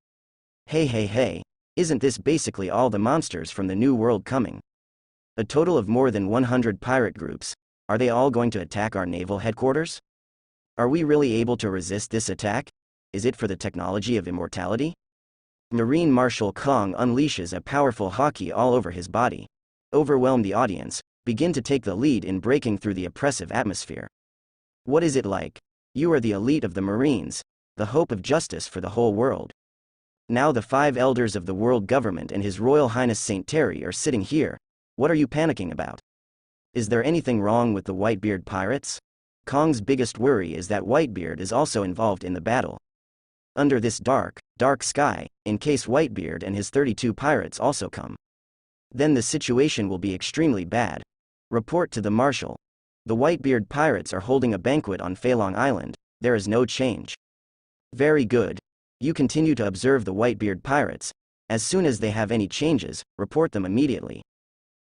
S1: Hey, isn't this basically all the monsters from the New World coming? A total of more than 100 pirate groups. Are they all going to attack our naval headquarters? Are we really able to resist this attack? Is it for the technology of immortality? Marine Marshal Kuang unleashes a powerful haki all over his body. Overwhelm the audience, begin to take the lead in breaking through the oppressive atmosphere. What is it like? You are the elite of the Marines, the hope of justice for the whole world. Now the 5 elders of the world government and His Royal Highness Saint Terry are sitting here. What are you panicking about? Is there anything wrong with the Whitebeard pirates? Kong's biggest worry is that Whitebeard is also involved in the battle. Under this dark sky, in case Whitebeard and his 32 pirates also come. Then the situation will be extremely bad. Report to the Marshal. The Whitebeard pirates are holding a banquet on Feilong Island, there is no change. Very good. You continue to observe the Whitebeard pirates. As soon as they have any changes, report them immediately.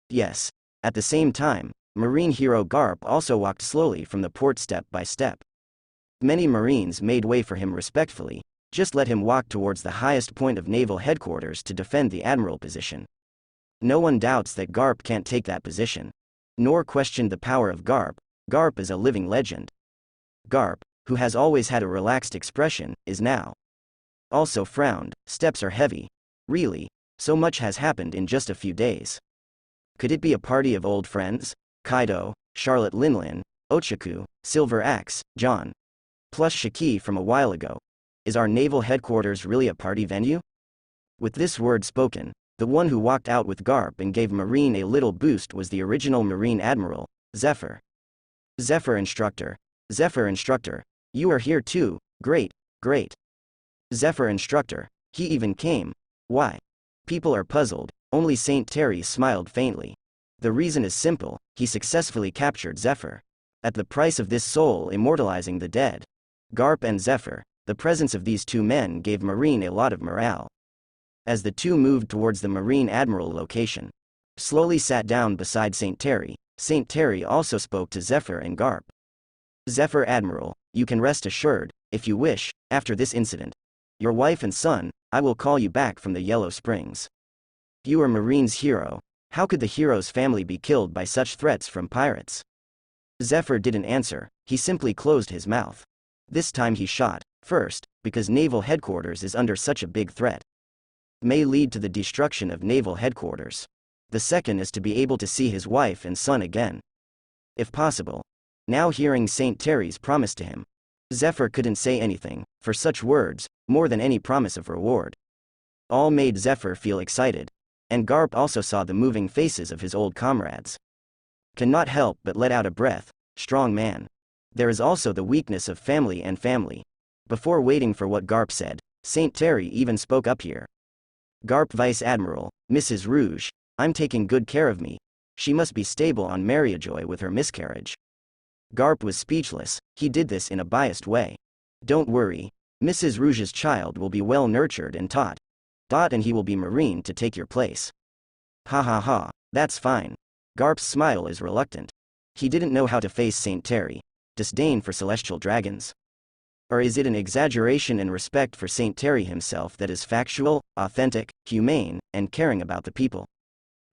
S1: Yes. At the same time, Marine hero Garp also walked slowly from the port step by step. Many Marines made way for him respectfully, just let him walk towards the highest point of naval headquarters to defend the admiral position. No one doubts that Garp can't take that position. Nor questioned the power of Garp. Garp is a living legend. Garp, who has always had a relaxed expression, is now also frowned. Steps are heavy. Really, so much has happened in just a few days. Could it be a party of old friends? Kaido, Charlotte Linlin, Ochaku, Silver Axe, John. Plus Shiki from a while ago. Is our naval headquarters really a party venue? With this word spoken, the one who walked out with Garp and gave Marine a little boost was the original Marine Admiral, Zephyr. Zephyr Instructor, you are here too, great. Zephyr Instructor, he even came. Why? People are puzzled, only Saint Terry smiled faintly. The reason is simple, he successfully captured Zephyr. At the price of this soul immortalizing the dead. Garp and Zephyr, the presence of these 2 men gave Marine a lot of morale. As the 2 moved towards the Marine Admiral location, slowly sat down beside Saint Terry also spoke to Zephyr and Garp. Zephyr Admiral, you can rest assured, if you wish, after this incident. Your wife and son, I will call you back from the Yellow Springs. You are Marine's hero. How could the hero's family be killed by such threats from pirates? Zephyr didn't answer, he simply closed his mouth. This time he shot, first, because naval headquarters is under such a big threat. May lead to the destruction of naval headquarters. The second is to be able to see his wife and son again. If possible. now hearing Saint Terry's promise to him. Zephyr couldn't say anything, for such words, more than any promise of reward. All made Zephyr feel excited. And Garp also saw the moving faces of his old comrades. Cannot help but let out a breath, strong man. There is also the weakness of family and family. Before waiting for what Garp said, Saint Terry even spoke up here. Garp Vice Admiral, Mrs. Rouge, I'm taking good care of me. She must be stable on Mariajoy with her miscarriage. Garp was speechless, he did this in a biased way. Don't worry, Mrs. Rouge's child will be well nurtured and taught. And he will be marine to take your place. Ha ha ha, that's fine. Garp's smile is reluctant. He didn't know how to face Saint Terry. Disdain for celestial dragons? Or is it an exaggeration and respect for Saint Terry himself that is factual, authentic, humane, and caring about the people?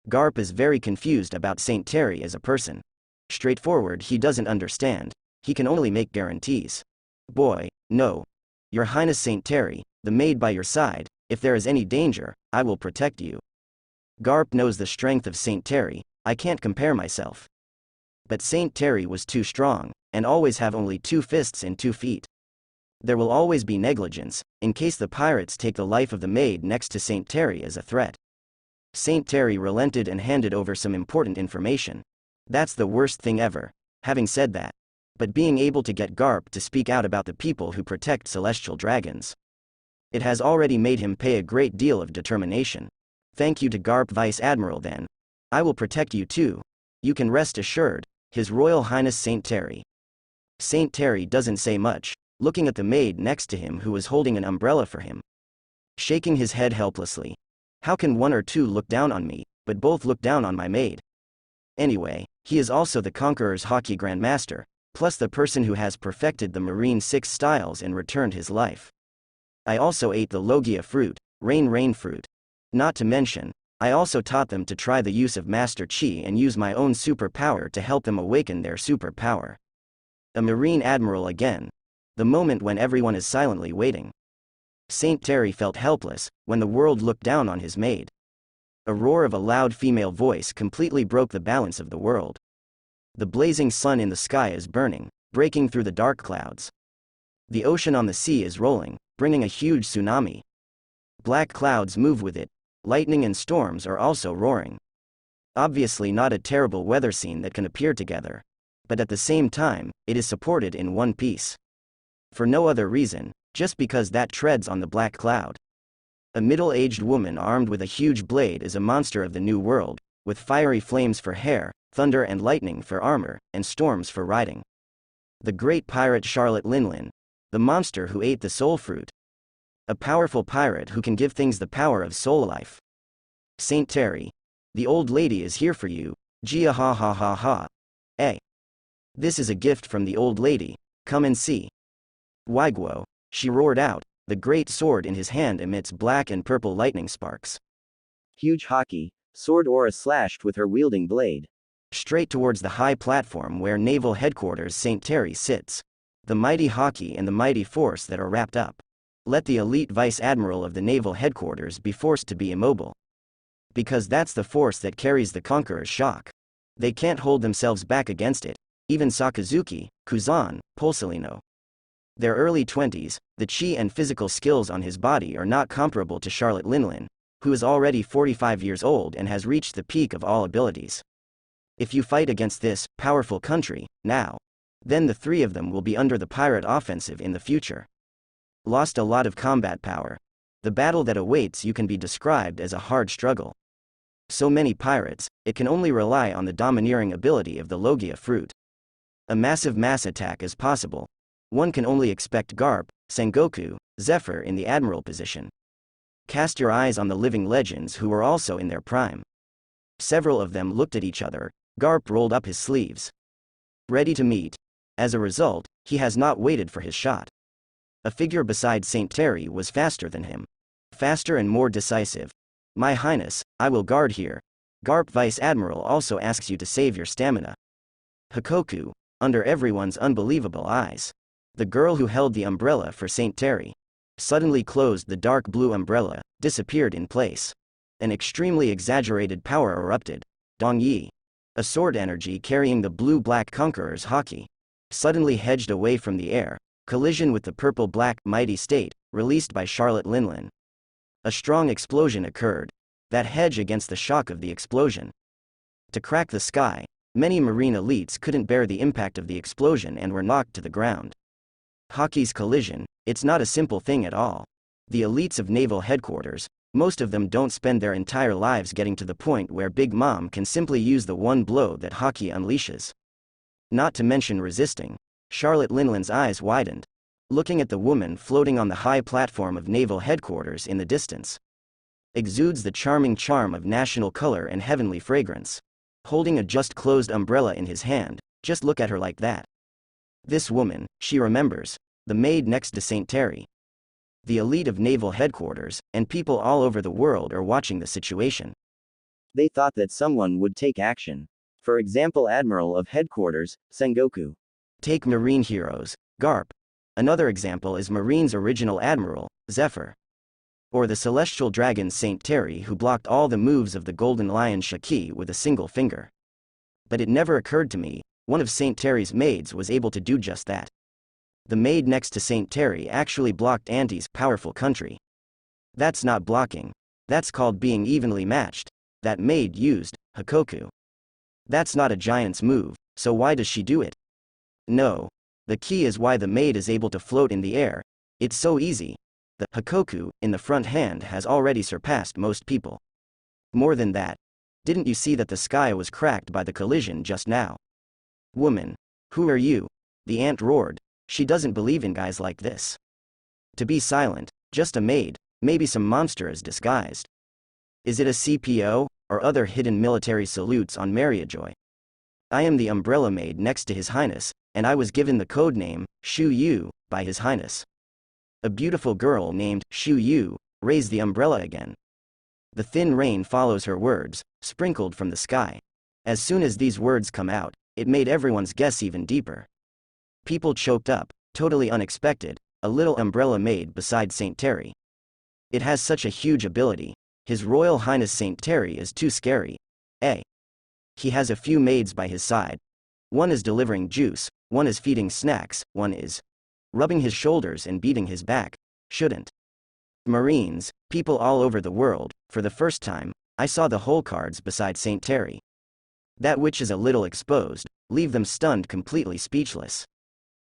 S1: Garp is very confused about Saint Terry as a person. Straightforward, he doesn't understand. He can only make guarantees. Boy, no. Your Highness Saint Terry, the maid by your side, if there is any danger, I will protect you. Garp knows the strength of Saint Terry. I can't compare myself. But Saint Terry was too strong, and always have only 2 fists and 2 feet. There will always be negligence, in case the pirates take the life of the maid next to Saint Terry as a threat. Saint Terry relented and handed over some important information. That's the worst thing ever, having said that. But being able to get Garp to speak out about the people who protect celestial dragons. It has already made him pay a great deal of determination. Thank you to Garp Vice Admiral then. I will protect you too. You can rest assured, His Royal Highness Saint Terry. Saint Terry doesn't say much, looking at the maid next to him who was holding an umbrella for him. Shaking his head helplessly. How can 1 or 2 look down on me, but both look down on my maid? Anyway, he is also the Conqueror's Hockey Grandmaster, plus the person who has perfected the Marine 6 styles and returned his life. I also ate the Logia fruit, rain fruit. Not to mention, I also taught them to try the use of Master Chi and use my own superpower to help them awaken their superpower. A Marine Admiral again. The moment when everyone is silently waiting. Saint Terry felt helpless, when the world looked down on his maid. A roar of a loud female voice completely broke the balance of the world. The blazing sun in the sky is burning, breaking through the dark clouds. The ocean on the sea is rolling, bringing a huge tsunami. Black clouds move with it. Lightning and storms are also roaring. Obviously not a terrible weather scene that can appear together. But at the same time, it is supported in one piece. For no other reason, just because that treads on the black cloud. A middle-aged woman armed with a huge blade is a monster of the new world, with fiery flames for hair, thunder and lightning for armor, and storms for riding. The great pirate Charlotte Linlin, the monster who ate the soul fruit. A powerful pirate who can give things the power of soul life. Saint Terry. The old lady is here for you, Gia ha ha ha ha. Eh. This is a gift from the old lady, come and see. Waiguo, she roared out, the great sword in his hand emits black and purple lightning sparks. Huge hockey, sword aura slashed with her wielding blade. Straight towards the high platform where Naval Headquarters Saint Terry sits. The mighty hockey and the mighty force that are wrapped up. Let the elite Vice Admiral of the Naval Headquarters be forced to be immobile. Because that's the force that carries the Conqueror's shock. They can't hold themselves back against it, even Sakazuki, Kuzan, Pulsalino. Their early 20s, the chi and physical skills on his body are not comparable to Charlotte Linlin, who is already 45 years old and has reached the peak of all abilities. If you fight against this powerful country, now, then the 3 of them will be under the pirate offensive in the future. Lost a lot of combat power. The battle that awaits you can be described as a hard struggle. So many pirates, it can only rely on the domineering ability of the Logia fruit. A massive mass attack is possible. One can only expect Garp, Sengoku, Zephyr in the admiral position. Cast your eyes on the living legends who were also in their prime. Several of them looked at each other. Garp rolled up his sleeves. Ready to meet. As a result, he has not waited for his shot. A figure beside Saint Terry was faster than him. Faster and more decisive. My Highness, I will guard here. Garp Vice Admiral also asks you to save your stamina. Hikoku, under everyone's unbelievable eyes. The girl who held the umbrella for Saint Terry. Suddenly closed the dark blue umbrella, disappeared in place. An extremely exaggerated power erupted. Dongyi. A sword energy carrying the blue-black Conqueror's hockey. suddenly hedged away from the air, collision with the purple-black mighty state, released by Charlotte Linlin. A strong explosion occurred. That hedge against the shock of the explosion. To crack the sky, many marine elites couldn't bear the impact of the explosion and were knocked to the ground. Hockey's collision, it's not a simple thing at all. The elites of naval headquarters, most of them don't spend their entire lives getting to the point where Big Mom can simply use the one blow that Hockey unleashes. Not to mention resisting. Charlotte Linlin's eyes widened, looking at the woman floating on the high platform of naval headquarters in the distance. Exudes the charming charm of national color and heavenly fragrance. Holding a just-closed umbrella in his hand, just look at her like that. This woman, she remembers, the maid next to St. Terry. The elite of naval headquarters, and people all over the world are watching the situation. They thought that someone would take action. For example, Admiral of Headquarters, Sengoku. Take Marine heroes, Garp. Another example is Marine's original Admiral, Zephyr. Or the Celestial Dragon St. Terry, who blocked all the moves of the Golden Lion Shiki with a single finger. But it never occurred to me, one of St. Terry's maids was able to do just that. The maid next to St. Terry actually blocked Auntie's powerful country. That's not blocking. That's called being evenly matched. That maid used Hakoku. That's not a giant's move, so why does she do it? No. The key is why the maid is able to float in the air. It's so easy. The Hakoku in the front hand has already surpassed most people. More than that. Didn't you see that the sky was cracked by the collision just now? Woman. Who are you? The aunt roared. She doesn't believe in guys like this. To be silent, just a maid, maybe some monster is disguised. Is it a CPO, or other hidden military salutes on Mariajoy? I am the umbrella maid next to His Highness, and I was given the code name, Shu Yu, by His Highness. A beautiful girl named Shu Yu raised the umbrella again. The thin rain follows her words, sprinkled from the sky. As soon as these words come out, it made everyone's guess even deeper. People choked up, totally unexpected, a little umbrella maid beside St. Terry. It has such a huge ability. His Royal Highness St. Terry is too scary. He has a few maids by his side. One is delivering juice, one is feeding snacks, one is rubbing his shoulders and beating his back. Shouldn't. Marines, people all over the world, for the first time, I saw the whole cards beside St. Terry. That which is a little exposed, leave them stunned, completely speechless.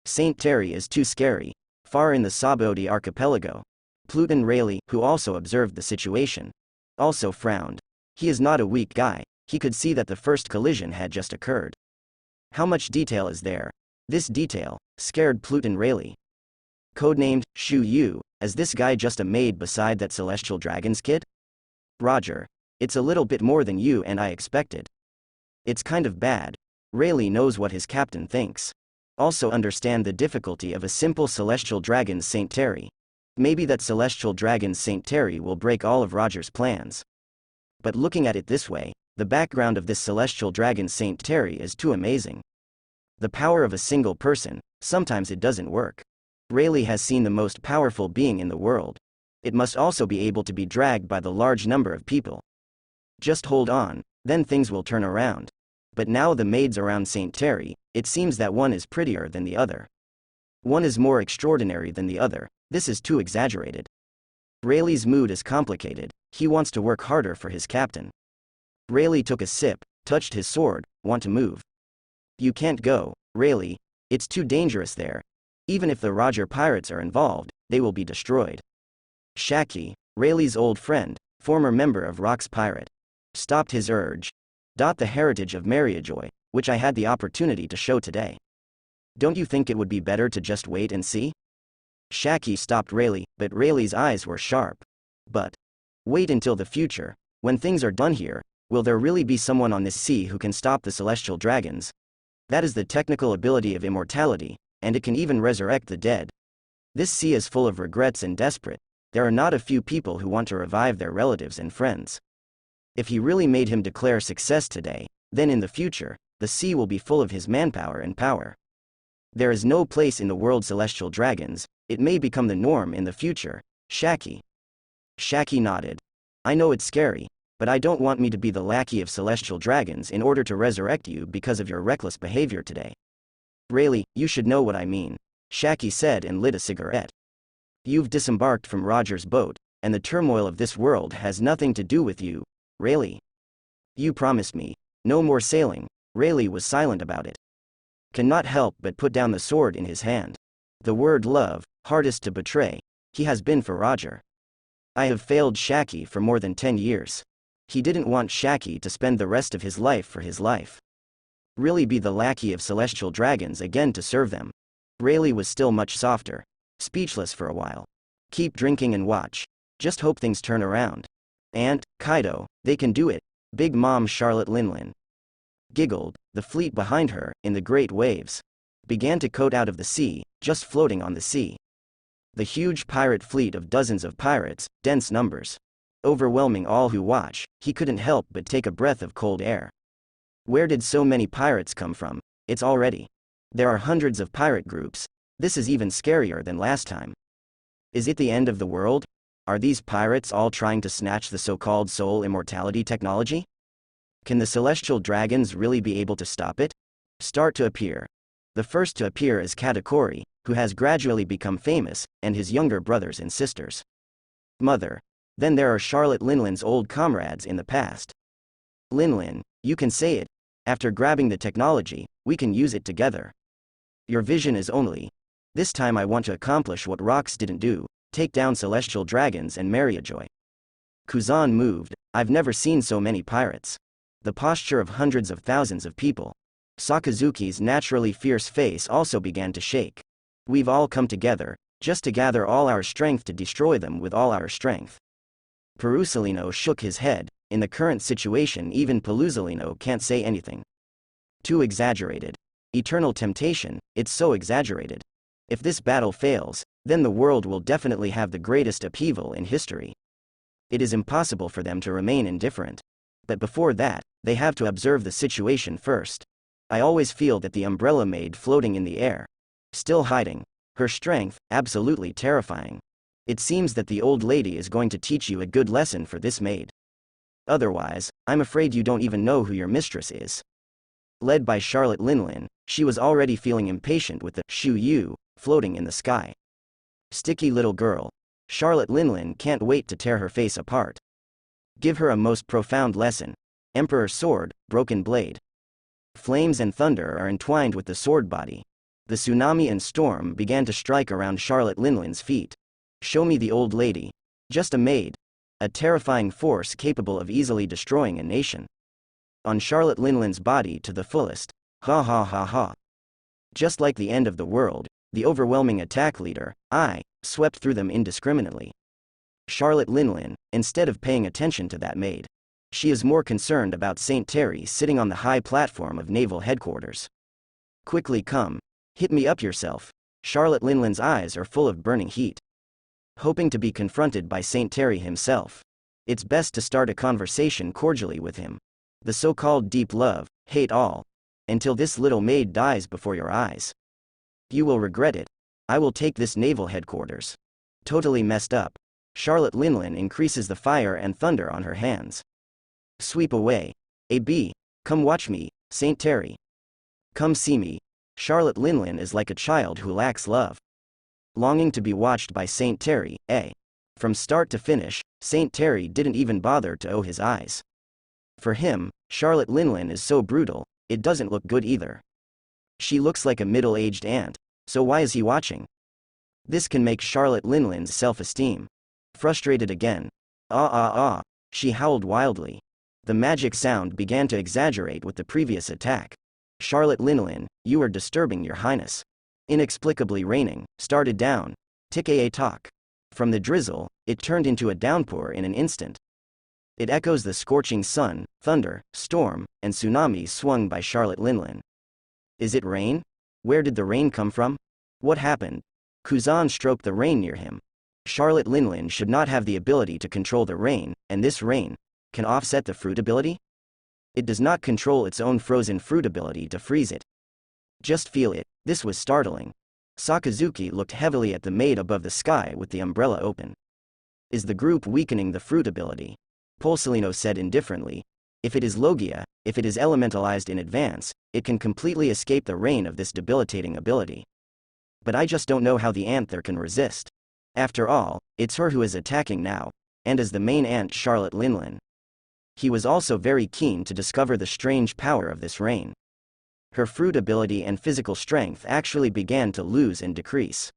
S1: St. Terry is too scary. Far in the Sabaody archipelago, Pluton Rayleigh, who also observed the situation, also frowned. He is not a weak guy, he could see that the first collision had just occurred. How much detail is there? This detail scared Pluton Rayleigh. Codenamed Shu Yu, is this guy just a maid beside that Celestial Dragon's kid? Roger. It's a little bit more than you and I expected. It's kind of bad. Rayleigh knows what his captain thinks. Also understand the difficulty of a simple Celestial Dragon's St. Terry. Maybe that Celestial Dragon's St. Terry will break all of Roger's plans. But looking at it this way, the background of this Celestial Dragon's St. Terry is too amazing. The power of a single person, sometimes it doesn't work. Rayleigh has seen the most powerful being in the world. It must also be able to be dragged by the large number of people. Just hold on, then things will turn around. But now the maids around St. Terry, it seems that one is prettier than the other. One is more extraordinary than the other. This is too exaggerated. Rayleigh's mood is complicated. He wants to work harder for his captain. Rayleigh took a sip, touched his sword, want to move. You can't go, Rayleigh. It's too dangerous there. Even if the Roger pirates are involved, they will be destroyed. Shaki, Rayleigh's old friend, former member of Rock's Pirate, stopped his urge. The heritage of Mariajoy, which I had the opportunity to show today. Don't you think it would be better to just wait and see? Shaki stopped Rayleigh, but Rayleigh's eyes were sharp. But wait until the future. When things are done here, will there really be someone on this sea who can stop the Celestial Dragons? That is the technical ability of immortality, and it can even resurrect the dead. This sea is full of regrets and desperate. There are not a few people who want to revive their relatives and friends. If he really made him declare success today, then in the future, the sea will be full of his manpower and power. There is no place in the world Celestial Dragons. It may become the norm in the future. Shaki. Shaki nodded. I know it's scary, but I don't want me to be the lackey of Celestial Dragons in order to resurrect you because of your reckless behavior today. Really, you should know what I mean, Shaki said and lit a cigarette. You've disembarked from Roger's boat, and the turmoil of this world has nothing to do with you, Rayleigh. You promised me. No more sailing. Rayleigh was silent about it. Cannot help but put down the sword in his hand. The word love, hardest to betray, he has been for Roger. I have failed Shaki for more than 10 years. He didn't want Shaki to spend the rest of his life for his life. Really be the lackey of celestial dragons again to serve them. Rayleigh was still much softer. Speechless for a while. Keep drinking and watch. Just hope things turn around. And, Kaido, they can do it. Big Mom Charlotte Linlin giggled. The fleet behind her, in the great waves, began to coat out of the sea, just floating on the sea. The huge pirate fleet of dozens of pirates, dense numbers, overwhelming all who watch, he couldn't help but take a breath of cold air. Where did so many pirates come from? It's already. There are hundreds of pirate groups. This is even scarier than last time. Is it the end of the world? Are these pirates all trying to snatch the so-called soul immortality technology? Can the celestial dragons really be able to stop it? Start to appear. The first to appear is Katakuri, who has gradually become famous, and his younger brothers and sisters. Mother. Then there are Charlotte Linlin's old comrades in the past. Linlin, you can say it. After grabbing the technology, we can use it together. Your vision is only. This time I want to accomplish what rocks didn't do, take down celestial dragons and marry a joy. Kuzan moved. I've never seen so many pirates. The posture of hundreds of thousands of people. Sakazuki's naturally fierce face also began to shake. We've all come together, just to gather all our strength to destroy them with all our strength. Perusalino shook his head. In the current situation even Pelusalino can't say anything. Too exaggerated. Eternal temptation, it's so exaggerated. If this battle fails, then the world will definitely have the greatest upheaval in history. It is impossible for them to remain indifferent. But before that, they have to observe the situation first. I always feel that the umbrella maid floating in the air. Still hiding. Her strength, absolutely terrifying. It seems that the old lady is going to teach you a good lesson for this maid. Otherwise, I'm afraid you don't even know who your mistress is. Led by Charlotte Linlin, she was already feeling impatient with the Shu Yu floating in the sky. Sticky little girl. Charlotte Linlin can't wait to tear her face apart. Give her a most profound lesson. Emperor Sword, Broken Blade. Flames and thunder are entwined with the sword body. The tsunami and storm began to strike around Charlotte Linlin's feet. Show me the old lady. Just a maid. A terrifying force capable of easily destroying a nation. On Charlotte Linlin's body to the fullest. Ha ha ha ha. Just like the end of the world, the overwhelming attack leader, I, swept through them indiscriminately. Charlotte Linlin, instead of paying attention to that maid. She is more concerned about St. Terry sitting on the high platform of naval headquarters. Quickly come. Hit me up yourself. Charlotte Linlin's eyes are full of burning heat. Hoping to be confronted by St. Terry himself. It's best to start a conversation cordially with him. The so-called deep love, hate all. Until this little maid dies before your eyes. You will regret it. I will take this naval headquarters. Totally messed up. Charlotte Linlin increases the fire and thunder on her hands. Sweep away. A.B. Come watch me, St. Terry. Come see me. Charlotte Linlin is like a child who lacks love. Longing to be watched by St. Terry, eh? From start to finish, St. Terry didn't even bother to owe his eyes. For him, Charlotte Linlin is so brutal, it doesn't look good either. She looks like a middle-aged aunt, so why is he watching? This can make Charlotte Linlin's self-esteem. Frustrated again. She howled wildly. The magic sound began to exaggerate with the previous attack. Charlotte Linlin, you are disturbing your highness. Inexplicably raining, started down. Tick-a talk. From the drizzle, it turned into a downpour in an instant. It echoes the scorching sun, thunder, storm, and tsunami swung by Charlotte Linlin. Is it rain? Where did the rain come from? What happened? Kuzan stroked the rain near him. Charlotte Linlin should not have the ability to control the rain, and this rain can offset the fruit ability? It does not control its own frozen fruit ability to freeze it. Just feel it. This was startling. Sakazuki looked heavily at the maid above the sky with the umbrella open. Is the group weakening the fruit ability? Polsolino said indifferently. If it is Logia, if it is elementalized in advance, it can completely escape the reign of this debilitating ability. But I just don't know how the ant there can resist. After all, it's her who is attacking now, and as the main ant Charlotte Linlin. He was also very keen to discover the strange power of this rain. Her fruit ability and physical strength actually began to lose and decrease.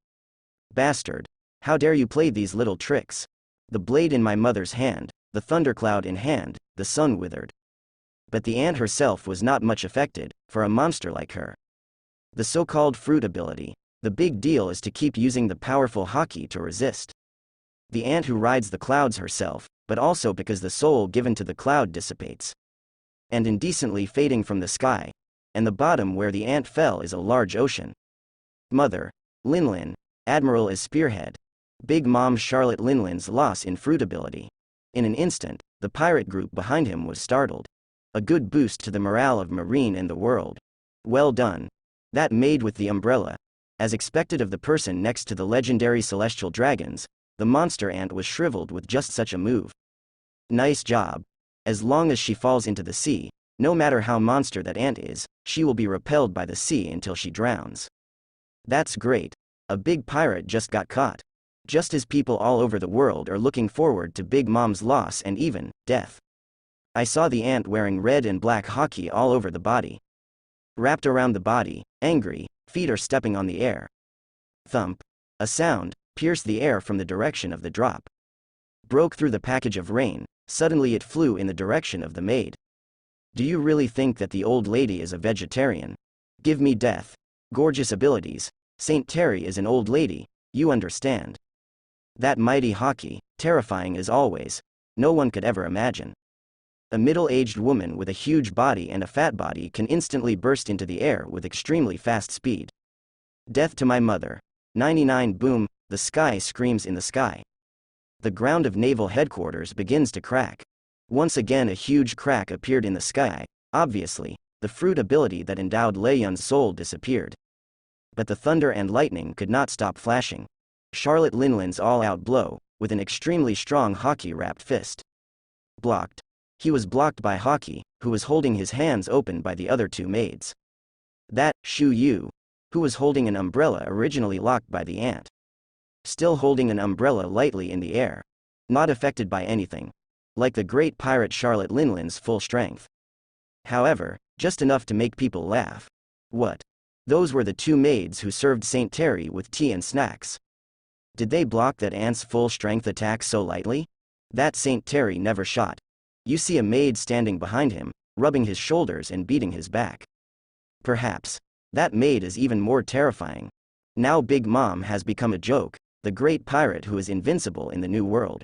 S1: Bastard! How dare you play these little tricks? The blade in my mother's hand, the thundercloud in hand, the sun withered. But the ant herself was not much affected, for a monster like her. The so-called fruit ability, the big deal is to keep using the powerful haki to resist. The ant who rides the clouds herself, but also because the soul given to the cloud dissipates. And indecently fading from the sky, and the bottom where the ant fell is a large ocean. Mother, Linlin, Admiral as spearhead. Big Mom Charlotte Linlin's loss in fruit ability. In an instant, the pirate group behind him was startled. A good boost to the morale of Marine and the world. Well done. That maid with the umbrella. As expected of the person next to the legendary celestial dragons, the monster ant was shriveled with just such a move. Nice job. As long as she falls into the sea, no matter how monster that ant is, she will be repelled by the sea until she drowns. That's great. A big pirate just got caught. Just as people all over the world are looking forward to Big Mom's loss and even death. I saw the ant wearing red and black haki all over the body. Wrapped around the body, angry, feet are stepping on the air. Thump. A sound pierced the air from the direction of the drop. Broke through the package of rain, suddenly it flew in the direction of the maid. Do you really think that the old lady is a vegetarian? Give me death. Gorgeous abilities. Saint Terry is an old lady, you understand. That mighty haki, terrifying as always, no one could ever imagine. A middle-aged woman with a huge body and a fat body can instantly burst into the air with extremely fast speed. Death to my mother. 99 boom, the sky screams in the sky. The ground of naval headquarters begins to crack. Once again a huge crack appeared in the sky, obviously, the fruit ability that endowed Lei Yun's soul disappeared. But the thunder and lightning could not stop flashing. Charlotte Linlin's all-out blow, with an extremely strong haki-wrapped fist. Blocked. He was blocked by Haki, who was holding his hands open by the other two maids. That, Shu Yu, who was holding an umbrella originally locked by the ant. Still holding an umbrella lightly in the air. Not affected by anything. Like the great pirate Charlotte Linlin's full strength. However, just enough to make people laugh. What? Those were the two maids who served Saint Terry with tea and snacks. Did they block that ant's full strength attack so lightly? That Saint Terry never shot. You see a maid standing behind him, rubbing his shoulders and beating his back. Perhaps. That maid is even more terrifying. Now Big Mom has become a joke, the great pirate who is invincible in the new world.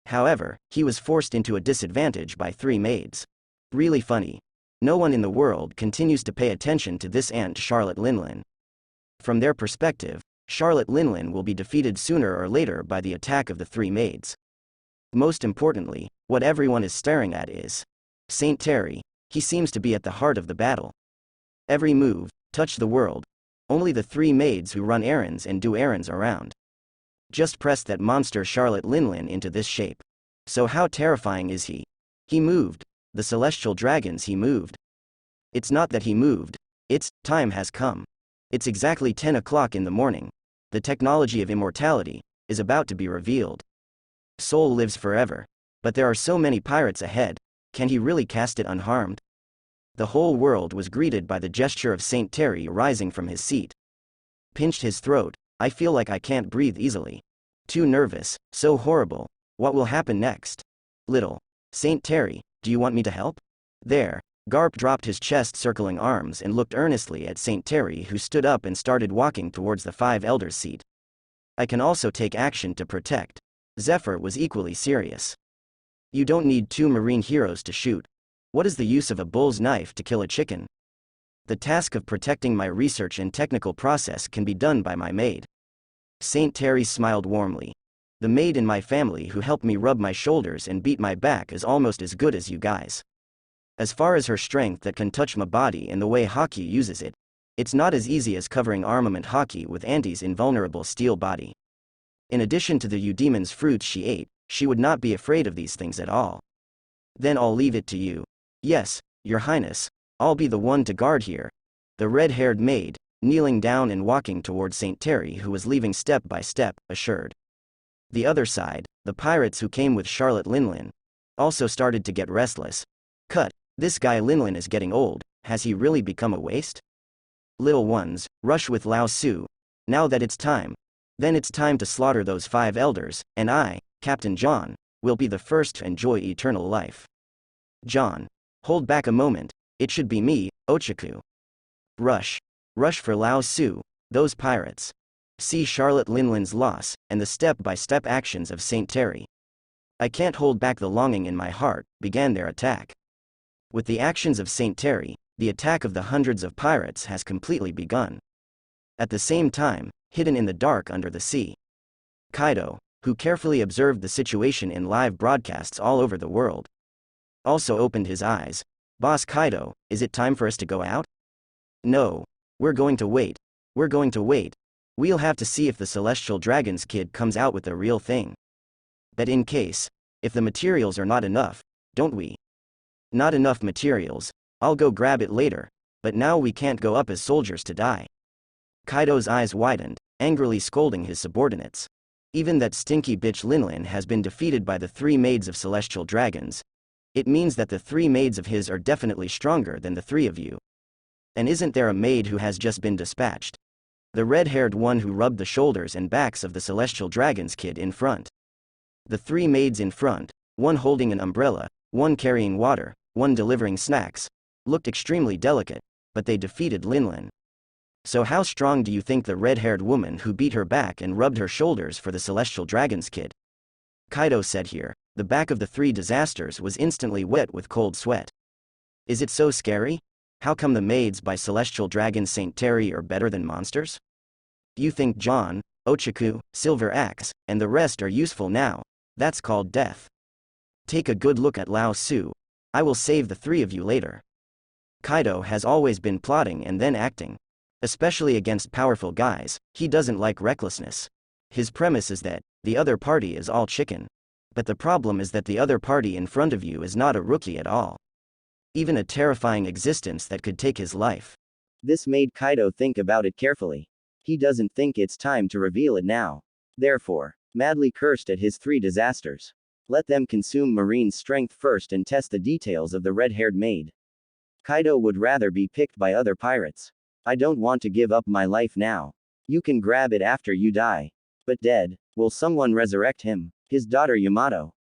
S1: However, he was forced into a disadvantage by three maids. Really funny. No one in the world continues to pay attention to this ant Charlotte Linlin. From their perspective, Charlotte Linlin will be defeated sooner or later by the attack of the three maids. Most importantly, what everyone is staring at is Saint Terry. He seems to be at the heart of the battle. Every move, touch the world. Only the three maids who run errands and do errands around. Just press that monster Charlotte Linlin into this shape. So how terrifying is he? He moved. The celestial dragons he moved. It's not that he moved. It's, time has come. It's exactly 10 o'clock in the morning. The technology of immortality is about to be revealed. Soul lives forever. But there are so many pirates ahead, can he really cast it unharmed? The whole world was greeted by the gesture of Saint Terry rising from his seat. Pinched his throat, I feel like I can't breathe easily. Too nervous, so horrible. What will happen next? Little Saint Terry, do you want me to help? There. Garp dropped his chest-circling arms and looked earnestly at Saint Terry, who stood up and started walking towards the five elders' seat. I can also take action to protect. Zephyr was equally serious. You don't need two marine heroes to shoot. What is the use of a bull's knife to kill a chicken? The task of protecting my research and technical process can be done by my maid. Saint Terry smiled warmly. The maid in my family who helped me rub my shoulders and beat my back is almost as good as you guys. As far as her strength that can touch my body and the way Haki uses it, it's not as easy as covering armament Haki with Andy's invulnerable steel body. In addition to the Eudemon's fruits she ate, she would not be afraid of these things at all. Then I'll leave it to you. Yes, your highness, I'll be the one to guard here. The red-haired maid, kneeling down and walking toward Saint Terry, who was leaving step by step, assured. The other side, the pirates who came with Charlotte Linlin, also started to get restless. Cut, this guy Linlin is getting old, has he really become a waste? Little ones, rush with Lao Su. Now that it's time. Then it's time to slaughter those 5 elders, and I, Captain John, will be the first to enjoy eternal life. John. Hold back a moment, it should be me, Ochaku. Rush. Rush for Lao Su, those pirates. See Charlotte Linlin's loss, and the step-by-step actions of Saint Terry. I can't hold back the longing in my heart, began their attack. With the actions of Saint Terry, the attack of the hundreds of pirates has completely begun. At the same time, hidden in the dark under the sea, Kaido, who carefully observed the situation in live broadcasts all over the world, also opened his eyes. Boss Kaido, is it time for us to go out? No. We're going to wait. We're going to wait. We'll have to see if the Celestial Dragon's kid comes out with the real thing. But in case, if the materials are not enough, don't we? Not enough materials, I'll go grab it later, but now we can't go up as soldiers to die. Kaido's eyes widened, angrily scolding his subordinates. Even that stinky bitch Linlin has been defeated by the 3 maids of Celestial Dragons. It means that the 3 maids of his are definitely stronger than the 3 of you. And isn't there a maid who has just been dispatched? The red-haired one who rubbed the shoulders and backs of the Celestial Dragon's kid in front. The 3 maids in front, one holding an umbrella, one carrying water, one delivering snacks, looked extremely delicate, but they defeated Linlin. So how strong do you think the red-haired woman who beat her back and rubbed her shoulders for the Celestial Dragon's kid? Kaido said here, the back of the 3 disasters was instantly wet with cold sweat. Is it so scary? How come the maids by Celestial Dragon Saint Terry are better than monsters? You think John, Ochaku, Silver Axe, and the rest are useful now? That's called death. Take a good look at Lao Su. I will save the 3 of you later. Kaido has always been plotting and then acting. Especially against powerful guys, he doesn't like recklessness. His premise is that the other party is all chicken. But the problem is that the other party in front of you is not a rookie at all. Even a terrifying existence that could take his life. This made Kaido think about it carefully. He doesn't think it's time to reveal it now. Therefore, madly cursed at his 3 disasters. Let them consume Marine's strength first and test the details of the red-haired maid. Kaido would rather be picked by other pirates. I don't want to give up my life now. You can grab it after you die. But dead, will someone resurrect him? His daughter Yamato.